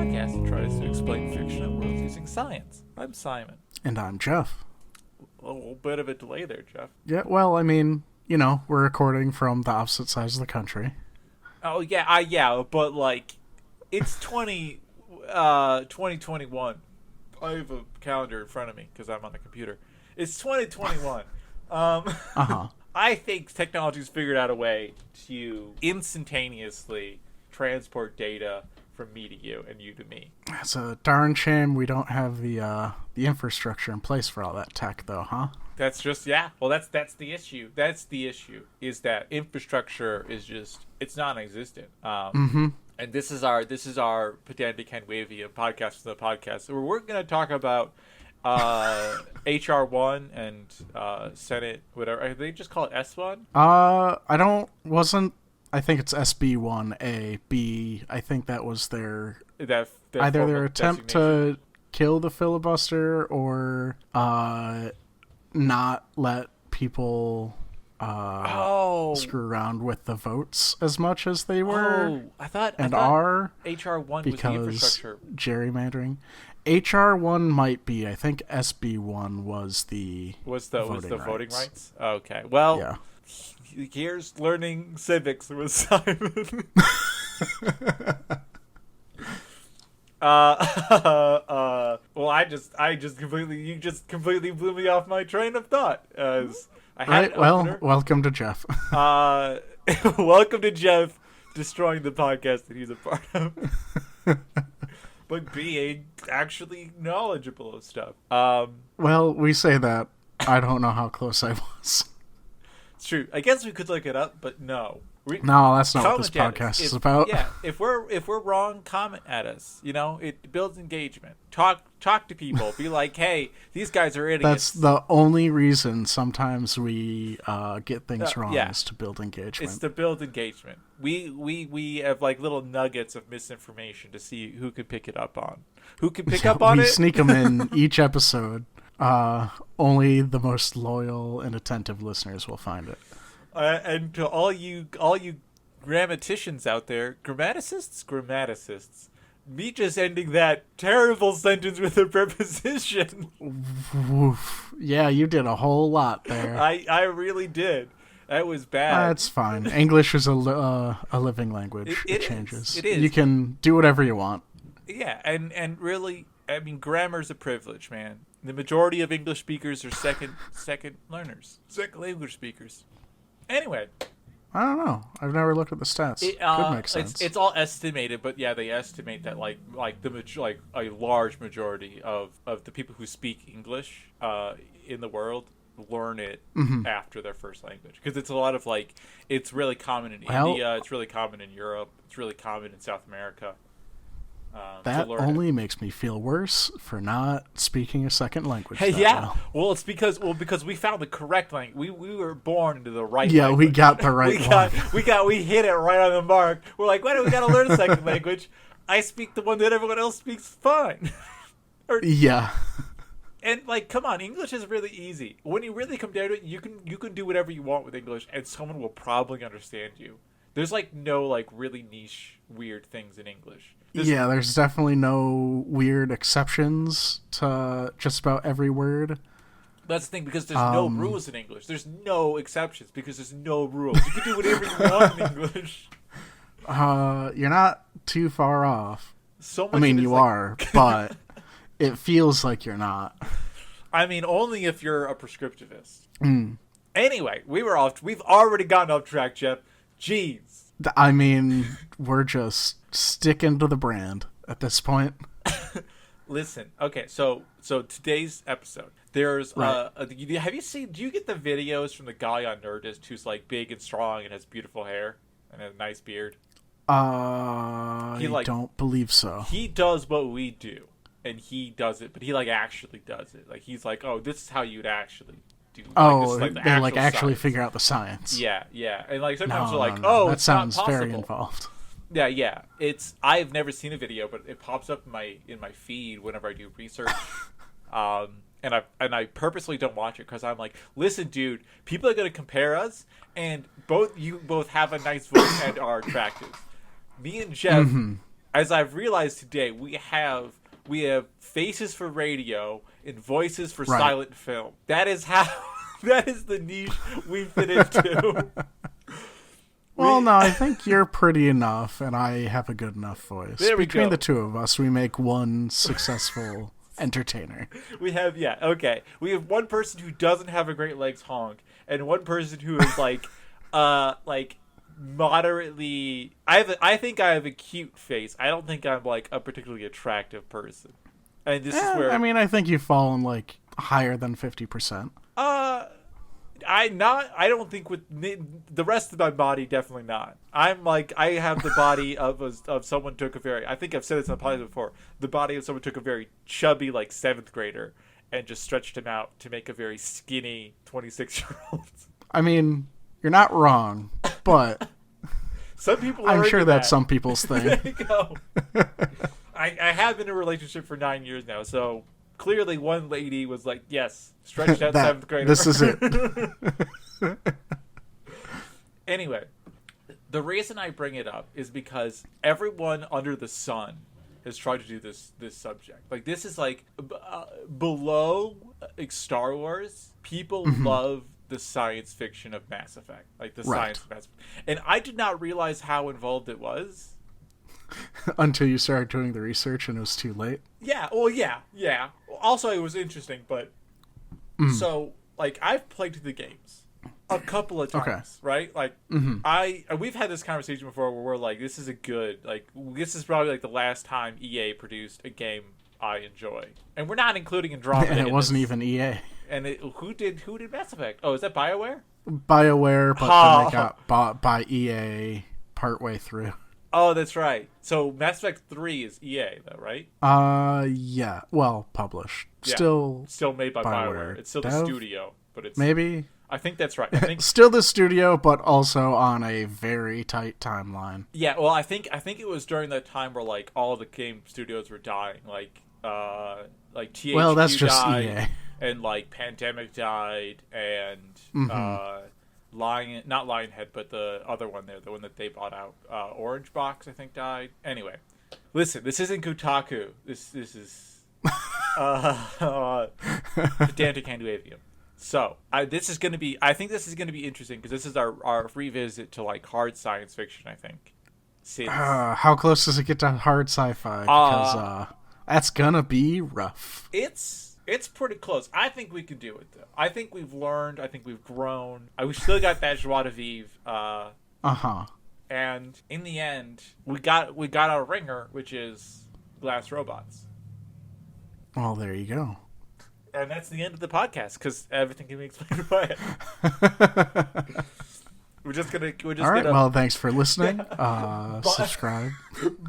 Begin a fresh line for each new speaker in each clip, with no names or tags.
podcast that tries to explain fictional worlds using science. I'm Simon.
And I'm Jeff.
A little bit of a delay there, Jeff.
Yeah, well, I mean, you know, we're recording from the opposite sides of the country.
Oh, yeah, but, like, it's 2021. I have a calendar in front of me because I'm on the computer. It's 2021. I think technology's figured out a way to instantaneously transport data from me to you and you to me.
It's a darn shame we don't have the infrastructure in place for all that tech, though, huh?
That's just, yeah. Well, that's the issue. That's the issue, is that infrastructure is just, it's non-existent. And this is our Pedantic Handwavium podcast, the podcast where we're going to talk about HR1 and Senate, whatever. They just call it S1?
I think it's SB1A. B, I think that was their
either
their attempt to kill the filibuster or not let people screw around with the votes as much as they were.
I thought HR1 was the infrastructure.
Gerrymandering. HR1 might be. I think SB1 was the
voting rights. Okay. Well, yeah. Here's learning civics with Simon. Well, you just completely blew me off my train of thought.
Welcome to Jeff.
Welcome to Jeff destroying the podcast that he's a part of. But being actually knowledgeable of stuff.
Well, we say that. I don't know how close I was.
It's true. I guess we could look it up, but no.
No, that's not what this podcast is about.
Yeah, if we're wrong, comment at us. You know, it builds engagement. Talk to people. Be like, hey, these guys are idiots.
That's the only reason sometimes we get things wrong is to build engagement.
It's to build engagement. We have like little nuggets of misinformation to see who can pick it up on. Who can pick up on it?
We sneak them in each episode. Only the most loyal and attentive listeners will find it.
And to all you grammaticians out there, grammaticists, me just ending that terrible sentence with a preposition.
Oof. Yeah, you did a whole lot there.
I really did. That was bad.
That's fine. English is a living language. It changes.
It is.
You can do whatever you want.
Yeah, and really, I mean, grammar's a privilege, man. The majority of English speakers are second learners, second language speakers. Anyway,
I don't know. I've never looked at the stats. Could make sense.
It's all estimated, but yeah, they estimate that like a large majority of the people who speak English in the world learn it after their first language, because it's a lot of it's really common in India, it's really common in Europe, it's really common in South America.
That only makes me feel worse for not speaking a second language.
Well, it's because we found the correct language. We were born into the right.
Yeah,
language.
we got the right one.
We hit it right on the mark. We're like, why do we got to learn a second language? I speak the one that everyone else speaks fine.
Yeah.
And come on, English is really easy. When you really come down to it, you can do whatever you want with English, and someone will probably understand you. There's no really niche weird things in English.
There's definitely no weird exceptions to just about every word.
That's the thing, because there's no rules in English. There's no exceptions because there's no rules. You can do whatever you want in English.
You're not too far off.
You
are, but it feels like you're not.
I mean, only if you're a prescriptivist. Anyway, we've already gotten off track, Jeff. Jeez.
I mean, we're just sticking to the brand at this point.
Listen, okay, so today's episode, there's do you get the videos from the guy on Nerdist who's big and strong and has beautiful hair and a nice beard?
I don't believe so.
He does what we do, and he does it, but he actually does it. He's oh, this is how you'd actually do.
They actually figure out the science.
Yeah, and sometimes they're
that
it's
sounds
not possible.
very involved.
Yeah. I've never seen a video, but it pops up in my feed whenever I do research. And I purposely don't watch it because I'm like, listen, dude, people are gonna compare us, and you both have a nice voice and are attractive. Me and Jeff as I've realized today, we have faces for radio and voices for silent film. That is how that is the niche we fit into.
Well, no, I think you're pretty enough, and I have a good enough voice. Between the two of us, we make one successful entertainer.
We have we have one person who doesn't have a Great Legs honk, and one person who is like moderately. I think I have a cute face. I don't think I'm like a particularly attractive person. And this is where
I think you've fallen like higher than 50%.
I don't think with the rest of my body, definitely not. I'm like, I have the body of someone took a very, I think I've said this on the podcast before, the body of someone took a very chubby, like 7th grader and just stretched him out to make a very skinny 26-year-old.
I mean, you're not wrong, but
some people
I'm sure that's some people's thing.
There you go. I have been in a relationship for 9 years now, so clearly one lady was like, yes, stretched out 7th grader.
This is it.
Anyway, the reason I bring it up is because everyone under the sun has tried to do this subject. Like, this is like below Star Wars, people love the science fiction of Mass Effect. Like the science of Mass Effect. And I did not realize how involved it was.
Until you started doing the research and it was too late.
Yeah, well, yeah. Also, it was interesting, but so like I've played the games a couple of times, right? Like we've had this conversation before where we're like, this is probably like the last time EA produced a game I enjoy, and we're not including Andromeda.
And it wasn't even EA.
And who did Mass Effect? Oh, is that BioWare?
BioWare, but then they got bought by EA partway through.
Oh, that's right. So Mass Effect 3 is EA, though, right?
Yeah. Well, published.
Yeah. Still made by BioWare. It's still the studio, but it's
maybe.
I think that's right. I think
still the studio, but also on a very tight timeline.
Yeah. Well, I think it was during that time where like all the game studios were dying, like THQ
well, that's just
died,
EA.
And like Pandemic died, and not Lionhead, but the other one there, the one that they bought out, Orange Box, I think, died. Anyway, listen, this isn't Kotaku. This is Pedantic Handwavium. So I think this is going to be interesting because this is our revisit to like hard science fiction. I think.
How close does it get to hard sci-fi? Because that's gonna be rough.
It's pretty close. I think we can do it, though. I think we've learned. I think we've grown. We still got that joie de vivre. And in the end, we got our ringer, which is glass robots.
Well, there you go.
And that's the end of the podcast, because everything can be explained by it. We're just gonna.
Well, thanks for listening. Subscribe.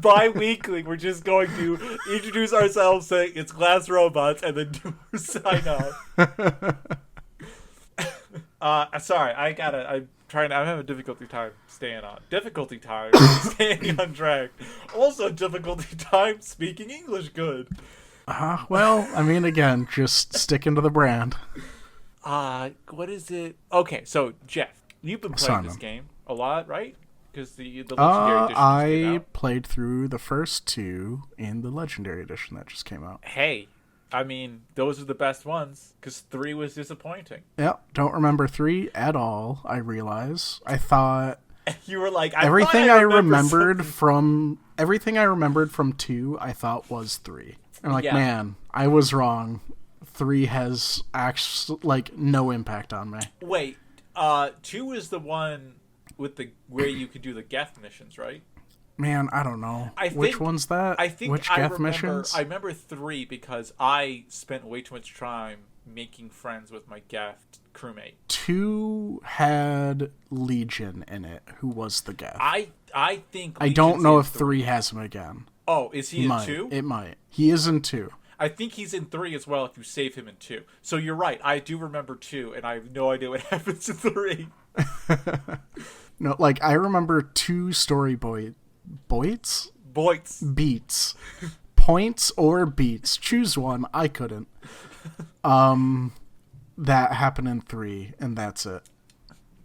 Bi-weekly, we're just going to introduce ourselves, saying it's glass robots, and then do a sign off. Sorry, I'm having a difficulty time staying on track. Also, difficulty time speaking English good.
Well, I mean, again, just sticking to the brand.
What is it? Okay, so Jeff. You've been playing this game a lot, right? Because the Legendary Edition
I played through the first 2 in the Legendary Edition that just came out.
Hey, I mean, those are the best ones, because 3 was disappointing.
Yep, don't remember 3 at all, I realize. I thought...
You were like,
everything I remembered from 2, I thought was 3. I'm like, man, I was wrong. 3 has actually, like, no impact on me.
Wait. 2 is the one with where you could do the Geth missions, right?
Man, I don't know. Which one's that? Which Geth missions?
I remember 3 because I spent way too much time making friends with my Geth crewmate.
2 had Legion in it, who was the Geth.
I think
I don't know if 3 has him again.
Oh, is he in 2?
It might. He is in 2.
I think he's in 3 as well if you save him in 2. So you're right. I do remember 2, and I have no idea what happens in 3.
No, like, I remember 2 story beats? Points or beats. Choose one. I couldn't. That happened in 3, and that's it.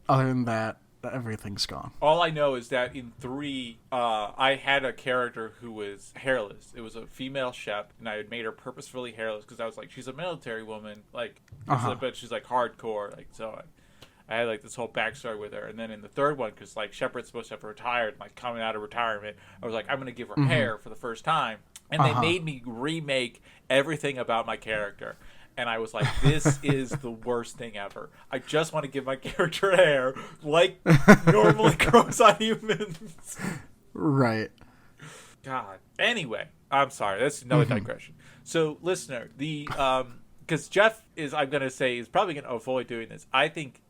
Other than that, everything's gone.
All I know is that in 3, I had a character who was hairless. It was a female chef, and I had made her purposefully hairless because I was like, she's a military woman, like, but she's like hardcore, like, so I had like this whole backstory with her. And then in the 3rd one, because like Shepard's supposed to have retired, like coming out of retirement, I was like, I'm gonna give her hair for the first time, and they made me remake everything about my character. And I was like, this is the worst thing ever. I just want to give my character hair like normally grows on humans.
Right.
God. Anyway, I'm sorry. That's another digression. So, listener, because Jeff is, I'm going to say, is probably going to avoid doing this. I think,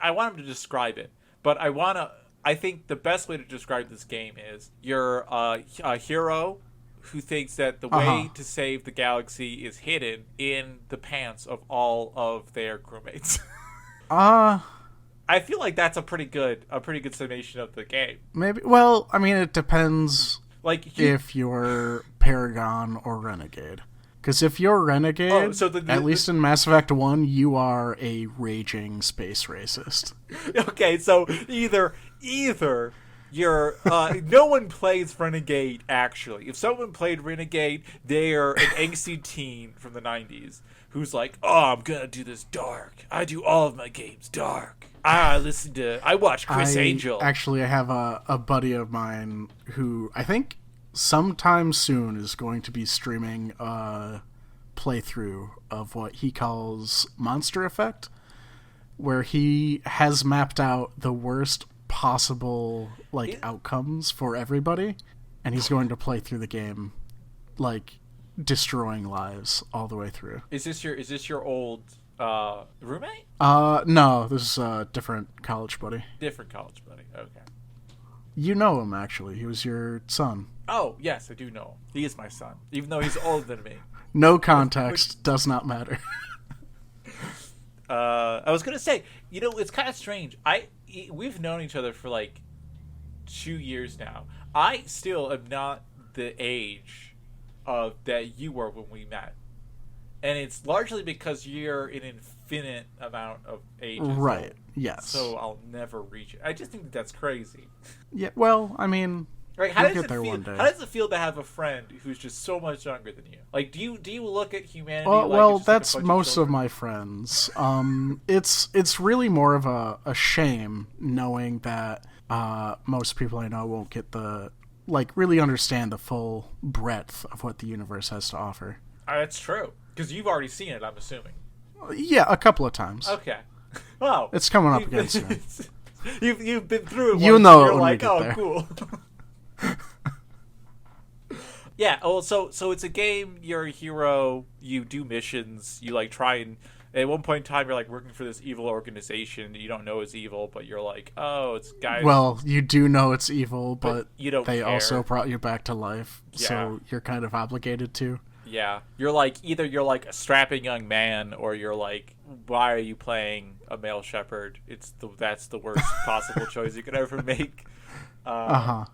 I want him to describe it. But I think the best way to describe this game is you're a hero who thinks that the way to save the galaxy is hidden in the pants of all of their crewmates. I feel like that's a pretty good summation of the game.
Maybe. Well, I mean, it depends.
Like
if you're Paragon or Renegade. Because if you're Renegade, at least in Mass Effect 1, you are a raging space racist.
Okay, so either you're no one plays Renegade, actually. If someone played Renegade, they are an angsty teen from the 90s who's like, oh, I'm gonna do this dark. I do all of my games dark. I watch Chris Angel.
Actually, I have a buddy of mine who I think sometime soon is going to be streaming a playthrough of what he calls Monster Effect, where he has mapped out the worst possible outcomes for everybody, and he's going to play through the game like destroying lives all the way through.
Is this your old roommate?
No, this is a different college buddy.
Okay.
You know him, actually. He was your son.
Oh, yes, I do know him. He is my son, even though he's older than me.
No context, does not matter.
I was going to say, it's kind of strange. We've known each other for like 2 years now. I still am not the age that you were when we met. And it's largely because you're an infinite amount of ages.
Right,
old,
yes.
So I'll never reach it. I just think that's crazy.
Yeah, well, I mean,
like, how does it feel to have a friend who's just so much younger than you? Like, do you look at humanity
well,
it's
that's
like
most of my friends. It's really more of a shame knowing that most people I know won't get really understand the full breadth of what the universe has to offer.
That's true. Because you've already seen it, I'm assuming.
Yeah, a couple of times.
Okay. Well,
it's coming up again soon.
You've been through it once,
you know
you're
when
like,
we get
oh,
there.
Cool. Yeah, well, so it's a game, you're a hero, you do missions, you try and at one point in time you're working for this evil organization you don't know is evil, but you're like, oh, it's guys.
Well, you do know it's evil, but
you don't
they
care.
Also brought you back to life,
yeah.
So you're kind of obligated to.
Yeah, you're either you're a strapping young man, or you're why are you playing a male shepherd? That's the worst possible choice you could ever make. Or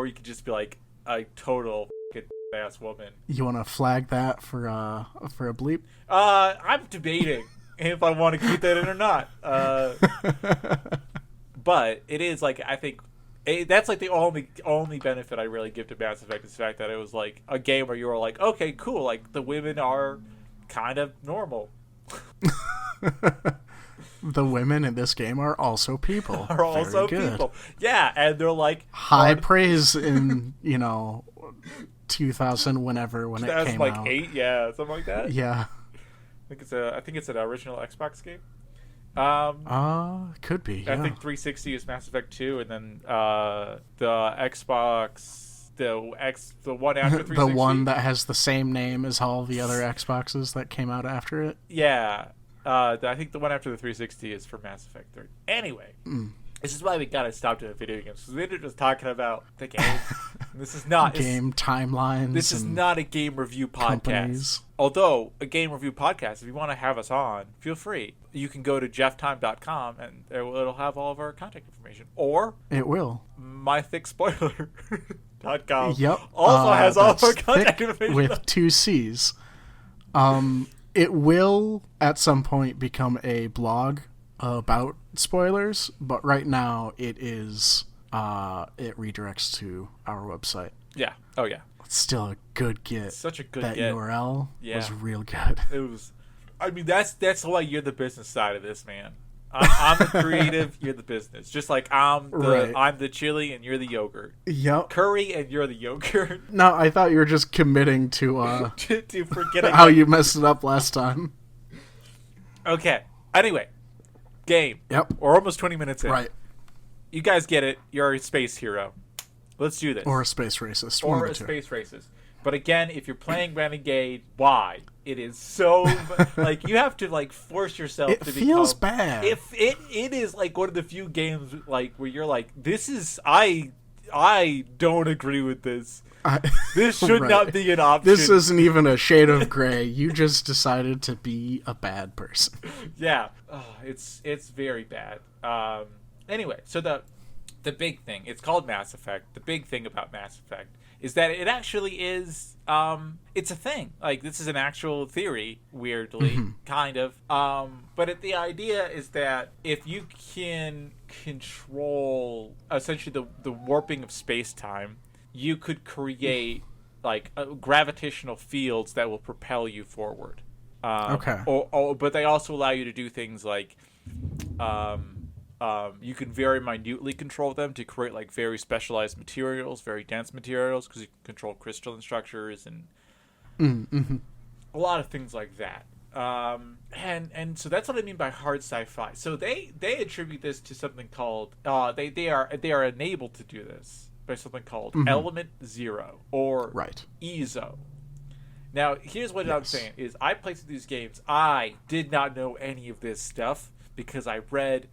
you could just be a total ass woman.
You want to flag that for a bleep?
I'm debating if I want to keep that in or not. But it is I think. That's the only benefit I really give to Mass Effect is the fact that it was a game where you were okay, cool, the women are kind of normal.
The women in this game are also people.
Are also people. Yeah, and they're
high praise in 2000 when it came out.
2008, yeah, something like that.
Yeah.
I think it's an original Xbox game.
Could be. Yeah.
I think 360 is Mass Effect 2, and then the Xbox, the one after 360,
the one that has the same name as all the other Xboxes that came out after it.
Yeah, I think the one after the 360 is for Mass Effect 3. Anyway, this is why we gotta stop doing video games, because we're just talking about the game. This is not
game timelines.
This is not a game review podcast.
Companies.
Although a game review podcast, if you want to have us on, feel free. You can go to jefftime.com and it'll have all of our contact information. Or
it will.
mythickspoiler.com.
Yep.
Also has all of our contact information
with 2 C's. It will at some point become a blog about spoilers, but right now it is it redirects to our website.
Yeah. Oh yeah.
It's still a good get.
Such a good
that
get.
URL
Yeah.
was real good.
It was. I mean, that's why you're the business side of this, man. I'm the creative, you're the business. Just like I'm the chili and you're the yogurt.
Yep.
Curry and you're the yogurt.
No, I thought you were just committing to
to forgetting
how you messed it up last time.
Okay. Anyway, game.
Yep.
We're almost 20 minutes in.
Right.
You guys get it. You're a space hero. Let's do this.
Or a space racist.
Or a space racist. But again, if you're playing Renegade, why? It is so like you have to like force yourself to become. It feels
bad.
If it is like one of the few games like where you're like, this is I don't agree with this. This should not be an option.
This isn't even a shade of gray. You just decided to be a bad person.
Yeah, it's very bad. Anyway, so the big thing, it's called Mass Effect. The big thing about Mass Effect is that it actually is, it's a thing. Like, this is an actual theory, weirdly, kind of. But the idea is that if you can control, essentially, the warping of space-time, you could create, like, gravitational fields that will propel you forward.
Okay.
But they also allow you to do things like... you can very minutely control them to create like very specialized materials, very dense materials, because you can control crystalline structures and a lot of things like that. And so that's what I mean by hard sci-fi. So they attribute this to something called they are enabled to do this by something called Element Zero or EZO. Now here's what I'm saying is I played through these games. I did not know any of this stuff because I read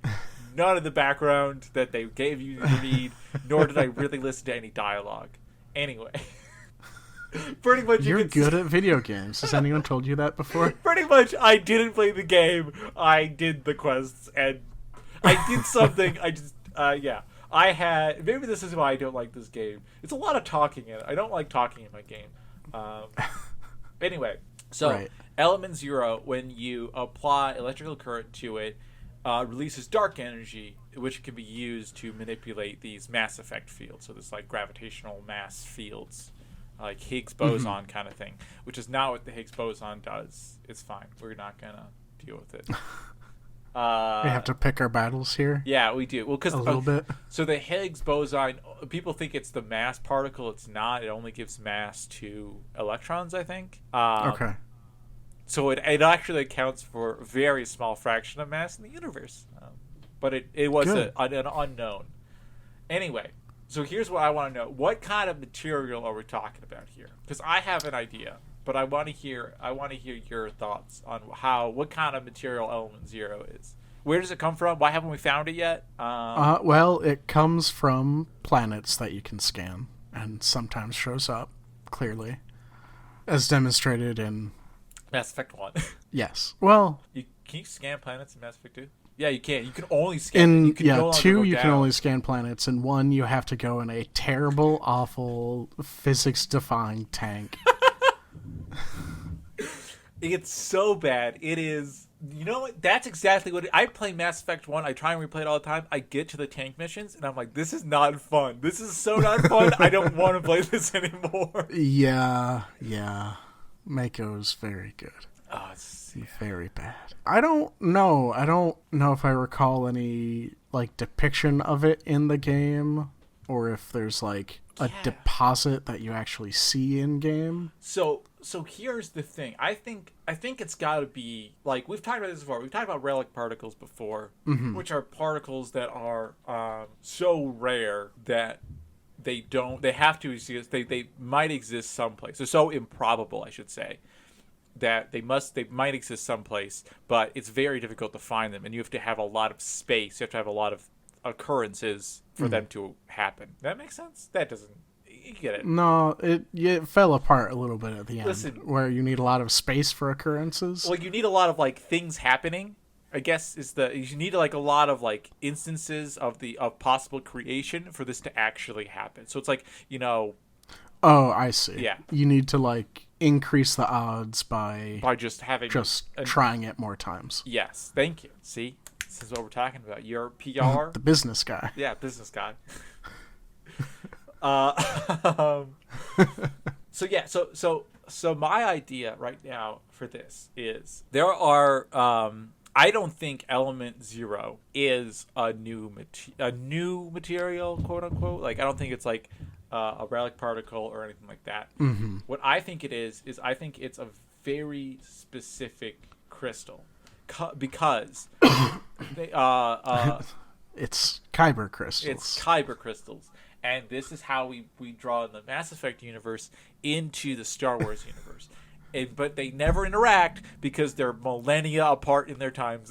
none of the background that they gave you to read, nor did I really listen to any dialogue. Anyway, pretty much
you're good at video games. Has anyone told you that before?
Pretty much, I didn't play the game. I did the quests, and I did something. I just, I had. Maybe this is why I don't like this game. It's a lot of talking in it. I don't like talking in my game. Anyway, so Element Zero, when you apply electrical current to it, releases dark energy, which can be used to manipulate these mass effect fields. So this like gravitational mass fields, like Higgs boson kind of thing, which is not what the Higgs boson does. It's fine. We're not gonna deal with it.
We have to pick our battles here.
Yeah, we do. Well, because
a little bit.
So the Higgs boson, people think it's the mass particle. It's not. It only gives mass to electrons, I think.
Okay.
So it actually accounts for a very small fraction of mass in the universe. But it was an unknown. Anyway, so here's what I want to know. What kind of material are we talking about here? Because I have an idea, but I want to hear your thoughts on what kind of material Element Zero is. Where does it come from? Why haven't we found it yet?
Well, it comes from planets that you can scan, and sometimes shows up clearly, as demonstrated in
Mass Effect 1.
Yes. Well,
can you scan planets in Mass Effect 2? Yeah, you can. You can only scan.
In 2, you can only scan planets. In 1, you have to go in a terrible, awful, physics-defying tank.
It's so bad. It is. You know what? That's exactly what I play Mass Effect 1. I try and replay it all the time. I get to the tank missions, and I'm like, this is not fun. This is so not fun. I don't want to play this anymore.
Yeah. Mako's very good.
Oh, it's
very bad. I don't know if I recall any like depiction of it in the game, or if there's like a deposit that you actually see in game.
So here's the thing. I think it's got to be like we've talked about this before. We've talked about relic particles before, which are particles that are so rare that they have to exist. They might exist someplace. They're so improbable, I should say, that they might exist someplace, but it's very difficult to find them, and you have to have a lot of space. You have to have a lot of occurrences for them to happen. That makes sense? That doesn't. You get it?
No, it fell apart a little bit at the end.
Listen,
where you need a lot of space for occurrences.
Well, you need a lot of like things happening. I guess you need like a lot of like instances of possible creation for this to actually happen. So it's like, you know.
Oh, I see.
Yeah.
You need to like increase the odds by
just having
trying it more times.
Yes. Thank you. See, This is what we're talking about. You're PR,
the business guy.
Yeah, business guy. So my idea right now for this is there are. I don't think Element Zero is a new material, quote unquote. Like I don't think it's like a relic particle or anything like that.
Mm-hmm.
What I think it is I think it's a very specific crystal, because they,
it's kyber crystals.
It's kyber crystals. And this is how we draw in the Mass Effect universe into the Star Wars universe. But they never interact because they're millennia apart in their time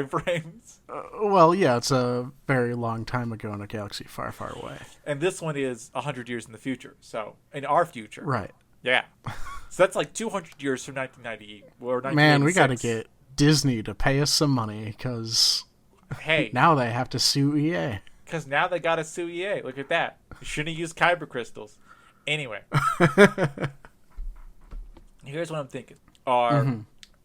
frames.
Well, yeah, it's a very long time ago in a galaxy far, far away.
And this one is 100 years in the future. So, in our future.
Right.
Yeah. So that's like 200 years from 1998 or 1986.
Man, we got to get Disney to pay us some money because now they have to sue EA.
Because now they got to sue EA. Look at that. You shouldn't have used kyber crystals. Anyway. Here's what I'm thinking.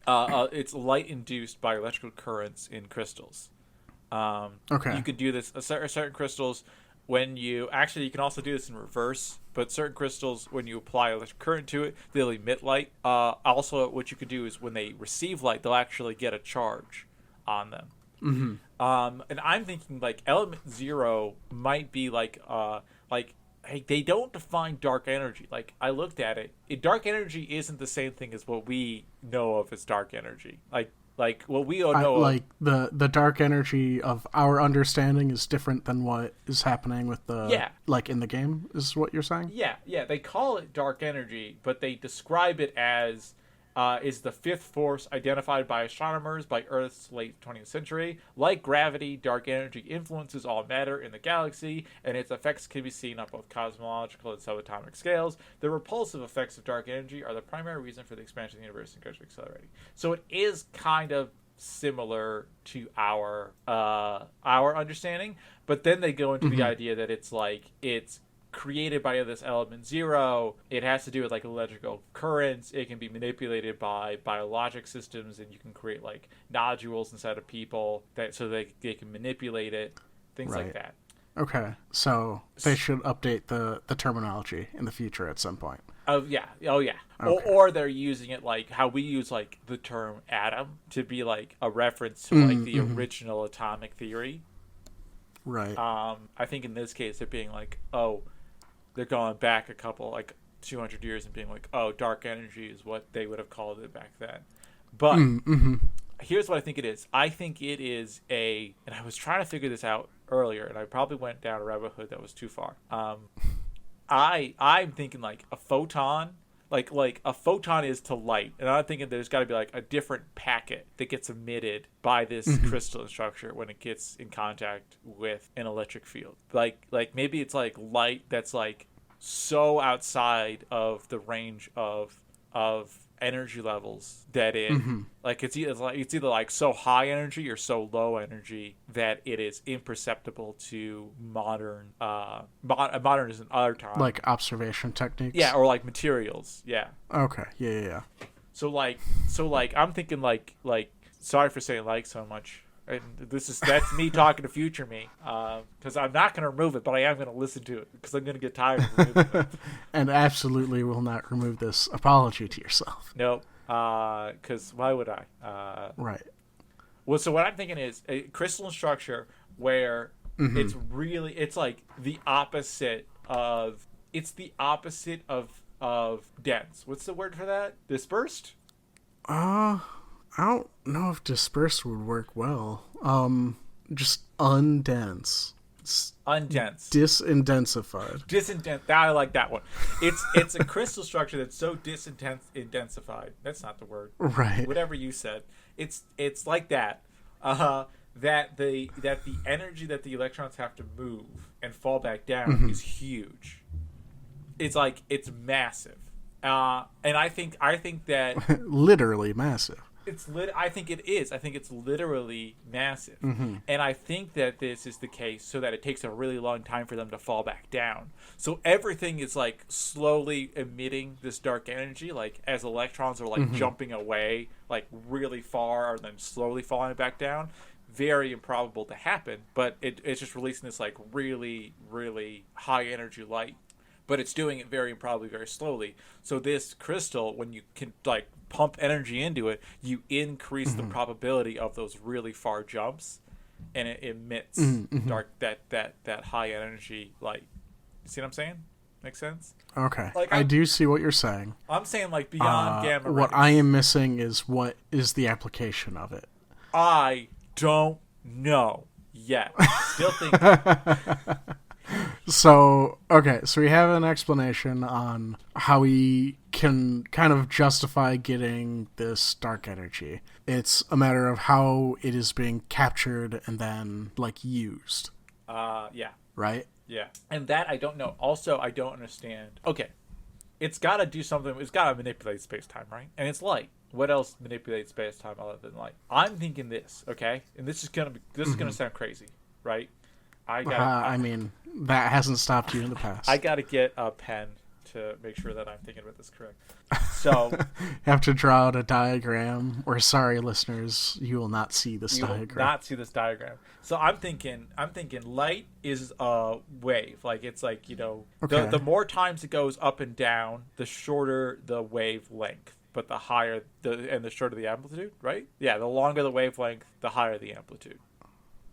It's light induced by electrical currents in crystals.
Okay.
You could do this. Certain crystals, when you can also do this in reverse. But certain crystals, when you apply electric current to it, they'll emit light. Also, what you could do is when they receive light, they'll actually get a charge on them.
Mm-hmm.
And I'm thinking like Element Zero might be like hey, they don't define dark energy. Like I looked at it, dark energy isn't the same thing as what we know of as dark energy. Like what we all know.
Like the dark energy of our understanding is different than what is happening with like in the game. Is what you're saying?
Yeah. They call it dark energy, but they describe it as is the fifth force identified by astronomers by Earth's late 20th century. Like gravity, dark energy influences all matter in the galaxy, and its effects can be seen on both cosmological and subatomic scales. The repulsive effects of dark energy are the primary reason for the expansion of the universe and gradually accelerating. So it is kind of similar to our understanding, but then they go into the idea that it's created by this Element Zero. It has to do with like electrical currents. It can be manipulated by biologic systems, and you can create like nodules inside of people so they can manipulate it, things like that.
Okay, so they should update the terminology in the future at some point.
Oh yeah. Okay. Or they're using it like how we use like the term atom to be like a reference to like the original atomic theory.
Right.
I think in this case they're being like, oh, they're going back a couple, like 200 years and being like, oh, dark energy is what they would have called it back then. But here's what I think it is. I think it is and I was trying to figure this out earlier, and I probably went down a rabbit hole that was too far. I'm thinking like a photon. Like a photon is to light, and I'm thinking there's got to be like a different packet that gets emitted by this crystalline structure when it gets in contact with an electric field. Like maybe it's like light that's like so outside of the range of energy levels that it's either like so high energy or so low energy that it is imperceptible to modernism other times,
like observation techniques.
Yeah, or like materials. Yeah.
Okay. Yeah.
So I'm thinking like sorry for saying like so much. And that's me talking to future me, because I'm not going to remove it, but I am going to listen to it because I'm going to get tired of removing it.
And absolutely will not remove this apology to yourself.
Nope, because why would I?
Right.
Well, so what I'm thinking is a crystalline structure where it's like the opposite of dense. What's the word for that? Dispersed?
I don't know if dispersed would work well. Just undense.
Undense.
Disintensified.
I like that one. It's a crystal structure that's so intensified. That's not the word.
Right.
Whatever you said. It's like that. That the energy that the electrons have to move and fall back down is huge. It's massive. And I think that
literally massive.
I think it is. I think it's literally massive. And I think that this is the case so that it takes a really long time for them to fall back down. So everything is like slowly emitting this dark energy, like as electrons are like jumping away like really far and then slowly falling back down. very improbable to happen, but it's just releasing this like really, really high energy light. But it's doing it very improbably, very slowly. So this crystal, when you can like pump energy into it, you increase the probability of those really far jumps, and it emits that high energy light. See what I'm saying? Make sense?
Okay. Like I do see what you're saying.
I'm saying like beyond gamma rays.
What I am missing is what is the application of it.
I don't know yet. Still thinking.
So we have an explanation on how we can kind of justify getting this dark energy. It's a matter of how it is being captured and then, like, used.
Yeah.
Right?
Yeah. And that I don't know. Also, I don't understand. Okay. It's got to do something. It's got to manipulate space-time, right? And it's light. What else manipulates space-time other than light? I'm thinking this, okay? And this is going to sound crazy, right?
I mean, that hasn't stopped you in the past.
I got to get a pen to make sure that I'm thinking about this correct. So
have to draw out a diagram. Or sorry, listeners, you will not see this diagram.
You will not see this diagram. So I'm thinking light is a wave. Like it's like, you know, the more times it goes up and down, the shorter the wavelength, but the higher the shorter the amplitude, right? Yeah, the longer the wavelength, the higher the amplitude.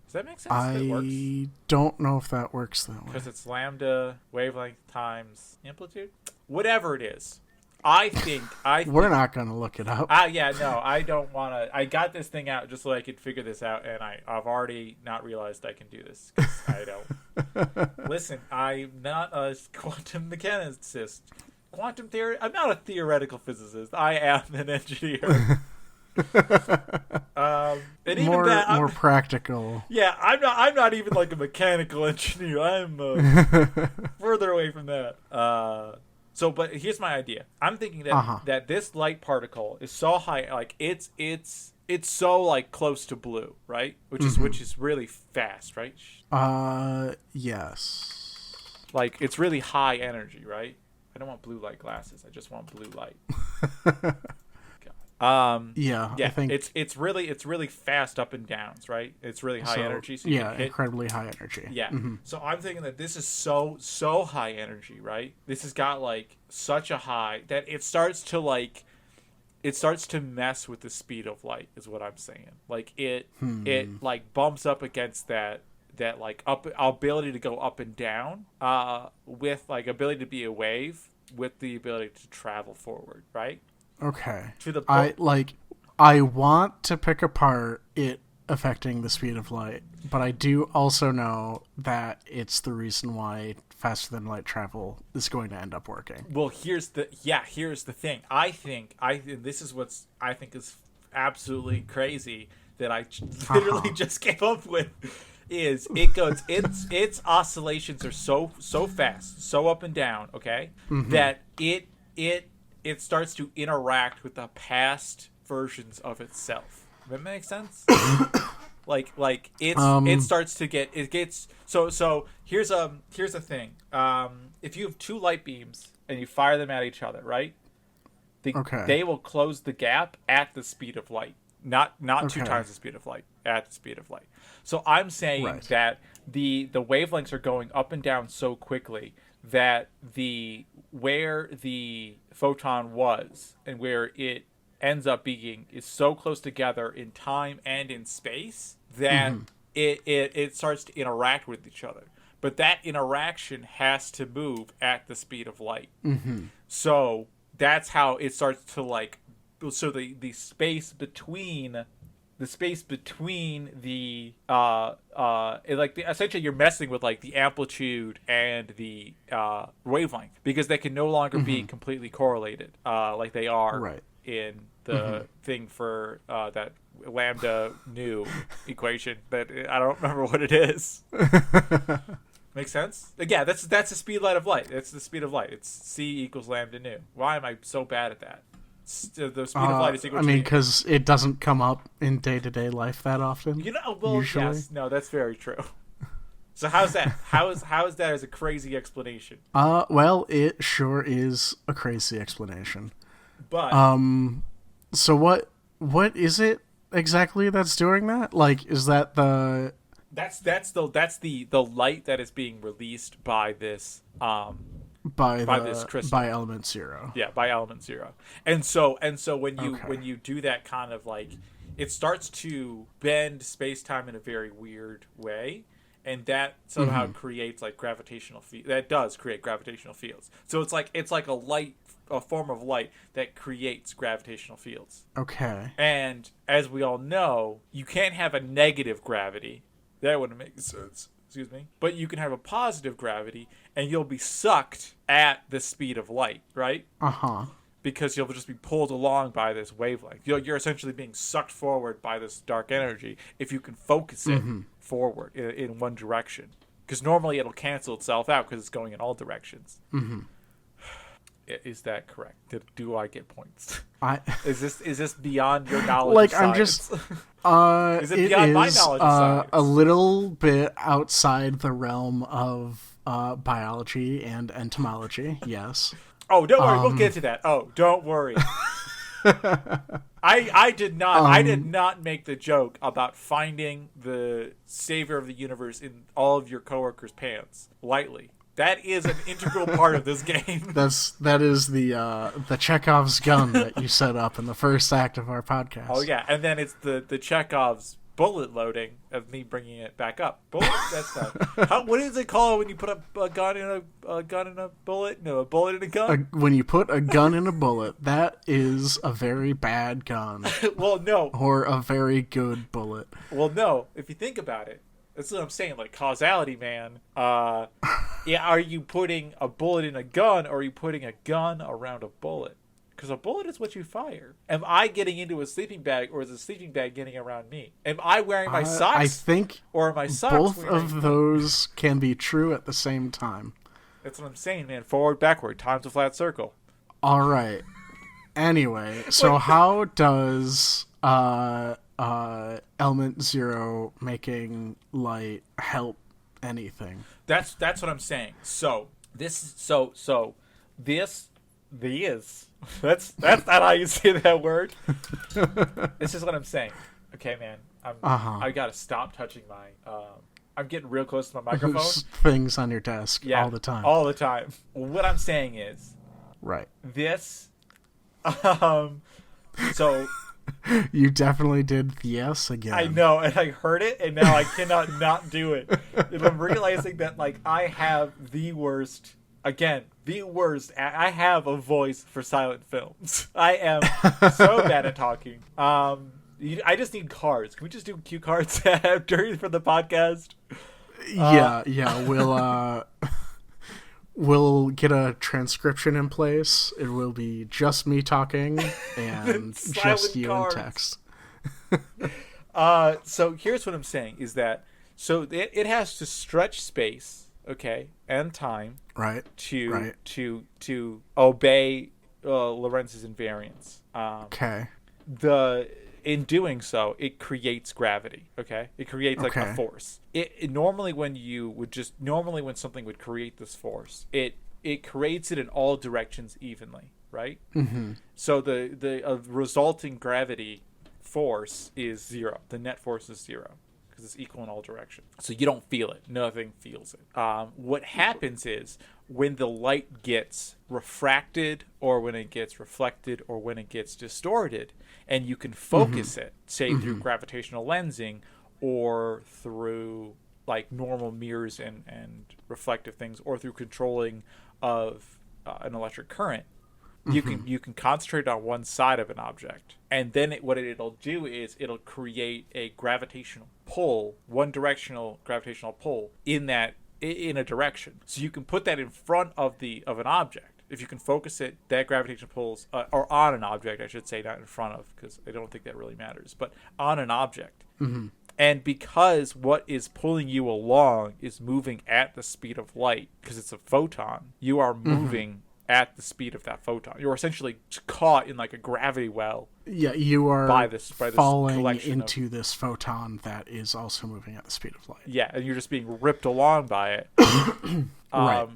Does that make sense?
I don't know if that works that way.
Because it's lambda wavelength times amplitude? Whatever it is. I think
we're not going to look it up.
Yeah, no, I don't want to. I got this thing out just so I could figure this out, and I've already not realized I can do this. 'Cause I don't. Listen, I'm not a quantum mechanicist. Quantum theory? I'm not a theoretical physicist. I am an engineer. And even
more practical.
Yeah, I'm not even like a mechanical engineer. I'm further away from that. But here's my idea. I'm thinking that this light particle is so high, like it's so like close to blue, right? Which is really fast, right?
Yes.
Like it's really high energy, right? I don't want blue light glasses. I just want blue light.
Yeah,
I
think
it's really fast up and downs, right? It's really high energy. So
incredibly high energy.
Yeah. So I'm thinking that this is so high energy, right? This has got like such a high that it starts to mess with the speed of light, is what I'm saying. Like it like bumps up against that like ability to go up and down, with like ability to be a wave with the ability to travel forward, right?
Okay.
To the point.
I want to pick apart it affecting the speed of light, but I do also know that it's the reason why faster than light travel is going to end up working.
Well, here's the thing. I think this is what's I think is absolutely crazy that I literally just came up with. Is it goes its oscillations are so fast, so up and down, okay, that it starts to interact with the past versions of itself. Does that make sense? like it starts to gets so here's a thing. If you have two light beams and you fire them at each other, right? They will close the gap at the speed of light. Not 2 times the speed of light, at the speed of light. So I'm saying that the wavelengths are going up and down so quickly that where the photon was and where it ends up being is so close together in time and in space that it starts to interact with each other. But that interaction has to move at the speed of light. So that's how it starts to like. So the space between essentially you're messing with like the amplitude and the wavelength, because they can no longer be completely correlated like they are in the thing for that lambda nu equation that I don't remember what it is. Make sense? Yeah, that's the speed light of light. It's the speed of light. It's c equals lambda nu. Why am I so bad at that? The speed of light is equal to...
because it doesn't come up in day-to-day life that often. Usually.
Yes. No, that's very true. So how's that? How is that as a crazy explanation?
Well, it sure is a crazy explanation.
But...
So what is it exactly that's doing that? Like, is that the
That's the light that is being released by this by this crystal.
by element zero?
Yeah, by element zero. And so when
Okay.
you do that kind of like, it starts to bend space-time in a very weird way, and that somehow creates like gravitational field. That does create gravitational fields. So it's like a form of light that creates gravitational fields.
Okay.
And as we all know, you can't have a negative gravity. That wouldn't make sense. Excuse me. But you can have a positive gravity, and you'll be sucked at the speed of light, right?
Uh-huh.
Because you'll just be pulled along by this wavelength. You're essentially being sucked forward by this dark energy if you can focus it forward in one direction. Because normally it'll cancel itself out because it's going in all directions. Mm-hmm. Is that correct? Do I get points? Is this beyond your knowledge?
Like,
of
I'm
science?
just
Is it beyond my knowledge of science?
a little bit outside the realm of biology and entomology. Yes.
Oh, don't worry. We'll get to that. Oh, don't worry. I did not make the joke about finding the savior of the universe in all of your coworkers' pants lightly. That is an integral part of this game.
That is the Chekhov's gun that you set up in the first act of our podcast.
Oh yeah, and then it's the Chekhov's bullet loading of me bringing it back up. Bullet? That's not. What is it called when you put a gun in a gun in a bullet? No, a bullet in a gun.
When you put a gun in a bullet, that is a very bad gun.
Well, no.
Or a very good bullet.
Well, no. If you think about it, that's what I'm saying. Like causality, man. Yeah. Are you putting a bullet in a gun, or are you putting a gun around a bullet? Because a bullet is what you fire. Am I getting into a sleeping bag, or is the sleeping bag getting around me? Am I wearing my socks?
I think
or are my socks
both of those can be true at the same time.
That's what I'm saying, man. Forward, backward. Time's a flat circle.
All right. Anyway, so how does element zero making light help anything?
That's what I'm saying. So this that's not how you say that word. This is what I'm saying. Okay, man. I gotta stop touching my. I'm getting real close to my microphone.
Things on your desk all the time.
All the time. What I'm saying is,
right.
This. So.
You definitely did yes again.
I know, and I heard it, and now I cannot not do it. And I'm realizing that, like, I have the worst. Again, the worst. I have a voice for silent films. I am so bad at talking. I just need cards. Can we just do cue cards during for the podcast?
Yeah. We'll get a transcription in place. It will be just me talking and just you in text.
So here's what I'm saying is that it has to stretch space, okay, and time,
right,
to obey Lorenz's invariance.
Okay.
In doing so, it creates gravity. Okay, it creates like a force. It normally when something would create this force, it creates it in all directions evenly, right? Mm-hmm. So the resulting gravity force is zero. The net force is zero because it's equal in all directions. So you don't feel it. Nothing feels it. What happens is when the light gets refracted, or when it gets reflected, or when it gets distorted, and you can focus it, say through gravitational lensing, or through like normal mirrors and reflective things, or through controlling of an electric current, you can concentrate on one side of an object, and then what it'll do is it'll create a gravitational pull, one directional gravitational pull in a direction. So you can put that in front of an object. If you can focus it, that gravitational pulls, or on an object, I should say, not in front of, because I don't think that really matters, but on an object. Mm-hmm. And because what is pulling you along is moving at the speed of light, because it's a photon, you are moving at the speed of that photon. You're essentially caught in like a gravity well.
Yeah, you are
by this
falling into this photon that is also moving at the speed of light.
Yeah, and you're just being ripped along by it.
Right.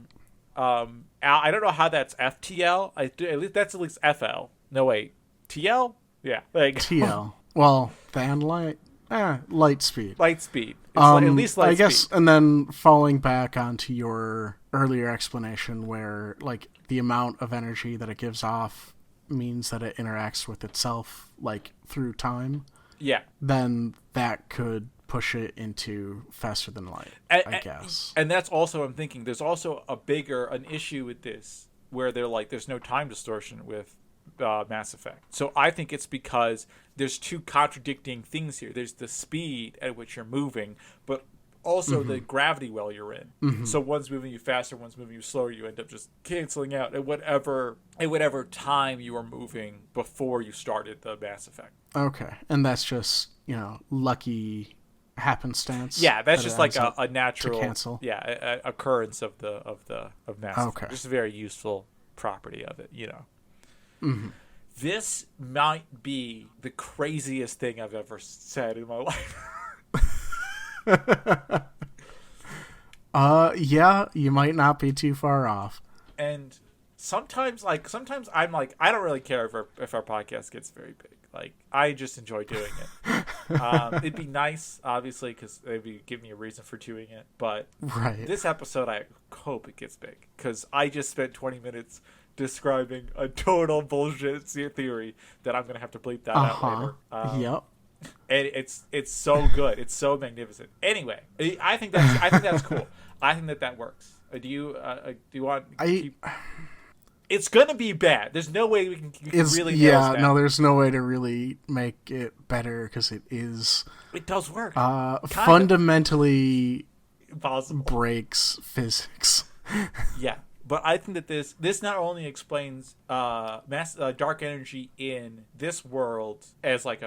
I don't know how that's FTL. At least FL. No, wait. TL? Yeah. Like
TL. Well, than light. Light speed.
Light speed. At least light
I guess,
speed.
and then falling back onto your earlier explanation where, like, the amount of energy that it gives off means that it interacts with itself, like, through time.
Yeah.
Then that could push it into faster than light, I guess.
And that's also, I'm thinking, there's also an issue with this where they're like, there's no time distortion with Mass Effect. So I think it's because there's two contradicting things here. There's the speed at which you're moving, but also the gravity well you're in. So one's moving you faster, one's moving you slower. You end up just canceling out at whatever time you were moving before you started the Mass Effect.
Okay, and that's just, lucky happenstance.
Yeah, that's just like a natural
to cancel.
Yeah, occurrence of Mass Effect.
Okay.
Just a very useful property of it, This might be the craziest thing I've ever said in my life.
Yeah, you might not be too far off.
And sometimes I'm like, I don't really care if our podcast gets very big. Like, I just enjoy doing it. It'd be nice, obviously, because it'd give me a reason for doing it. But this episode, I hope it gets big, because I just spent 20 minutes describing a total bullshit theory that I'm gonna have to bleep that out later.
Yep.
And it's so good. It's so magnificent. Anyway, I think that's cool. I think that works. Do you want? It's gonna be bad. There's no way we can really.
Yeah, no, there's no way to really make it better because it is.
It does work.
Fundamentally
impossible. Breaks
physics.
Yeah. But I think that this not only explains dark energy in this world as like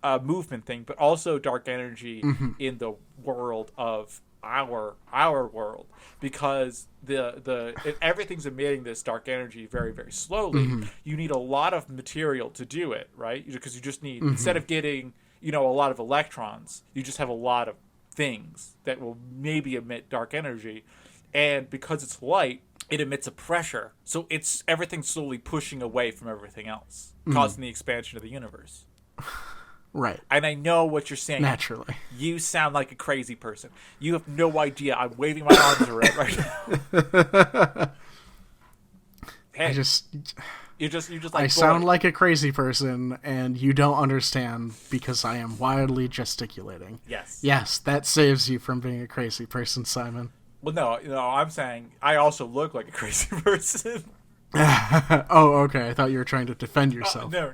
a movement thing, but also dark energy in the world of our world, because if everything's emitting this dark energy very, very slowly, you need a lot of material to do it, right? Because you just need, instead of getting a lot of electrons, you just have a lot of things that will maybe emit dark energy, and because it's light, it emits a pressure, so everything's slowly pushing away from everything else, causing the expansion of the universe.
Right.
And I know what you're saying.
Naturally.
You sound like a crazy person. You have no idea. I'm waving my arms around right now. Hey, you're just like,
I sound like a crazy person, and you don't understand because I am wildly gesticulating.
Yes.
Yes, that saves you from being a crazy person, Simon.
Well, no, I'm saying I also look like a crazy person.
Oh, okay. I thought you were trying to defend yourself.
No.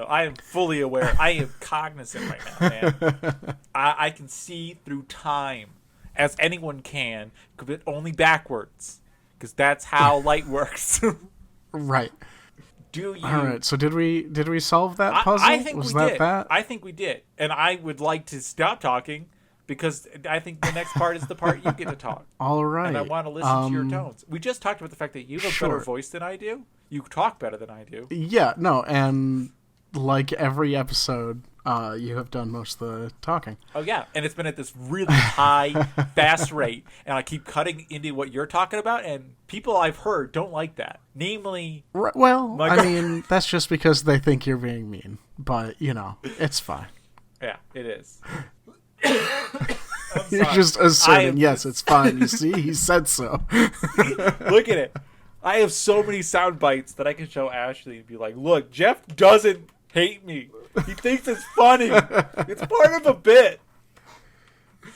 I am fully aware. I am cognizant right now, man. I can see through time, as anyone can, but only backwards, because that's how light works.
Right.
Do you?
All right. So did we solve that puzzle?
I think
was
we
that
did.
that?
I think we did, and I would like to stop talking, because I think the next part is the part you get to talk.
All right.
And I want to listen to your tones. We just talked about the fact that you have a better voice than I do. You talk better than I do.
Yeah, no, and like every episode, you have done most of the talking.
Oh, yeah, and it's been at this really high, fast rate, and I keep cutting into what you're talking about, and people I've heard don't like that. Namely...
Well, I mean, that's just because they think you're being mean, but, it's fine.
Yeah, it is.
You're just asserting, yes, it's fine. You see, he said so.
Look at it. I have so many sound bites that I can show Ashley and be like, look, Jeff doesn't hate me. He thinks it's funny. It's part of a bit.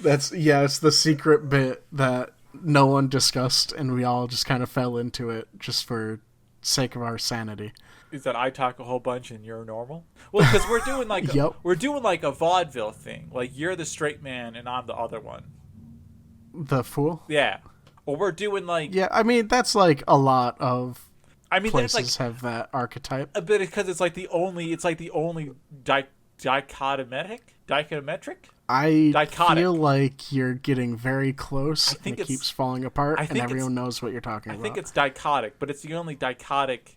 It's the secret bit that no one discussed, and we all just kind of fell into it just for sake of our sanity.
Is that I talk a whole bunch and you're normal? Well, because we're doing like we're doing like a vaudeville thing. Like, you're the straight man and I'm the other one.
The fool?
Yeah. Well, we're doing like...
Yeah, I mean, that's like a lot of places
like,
have that archetype.
A bit, because it's like the only dichotometric?
I feel like you're getting very close. I think it keeps falling apart, and everyone knows what you're talking about.
I think it's dichotic, but it's the only dichotic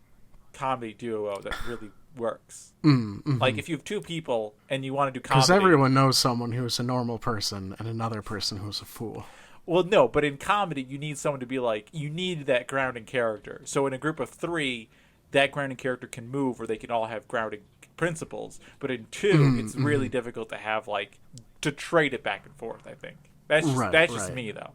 comedy duo that really works. Like, if you have two people and you want to do comedy...
Because everyone knows someone who's a normal person and another person who's a fool.
Well, no, but in comedy, you need someone to be like... You need that grounding character. So in a group of three, that grounding character can move, or they can all have grounding principles. But in 2, it's really difficult to have to trade it back and forth. I think that's just me though.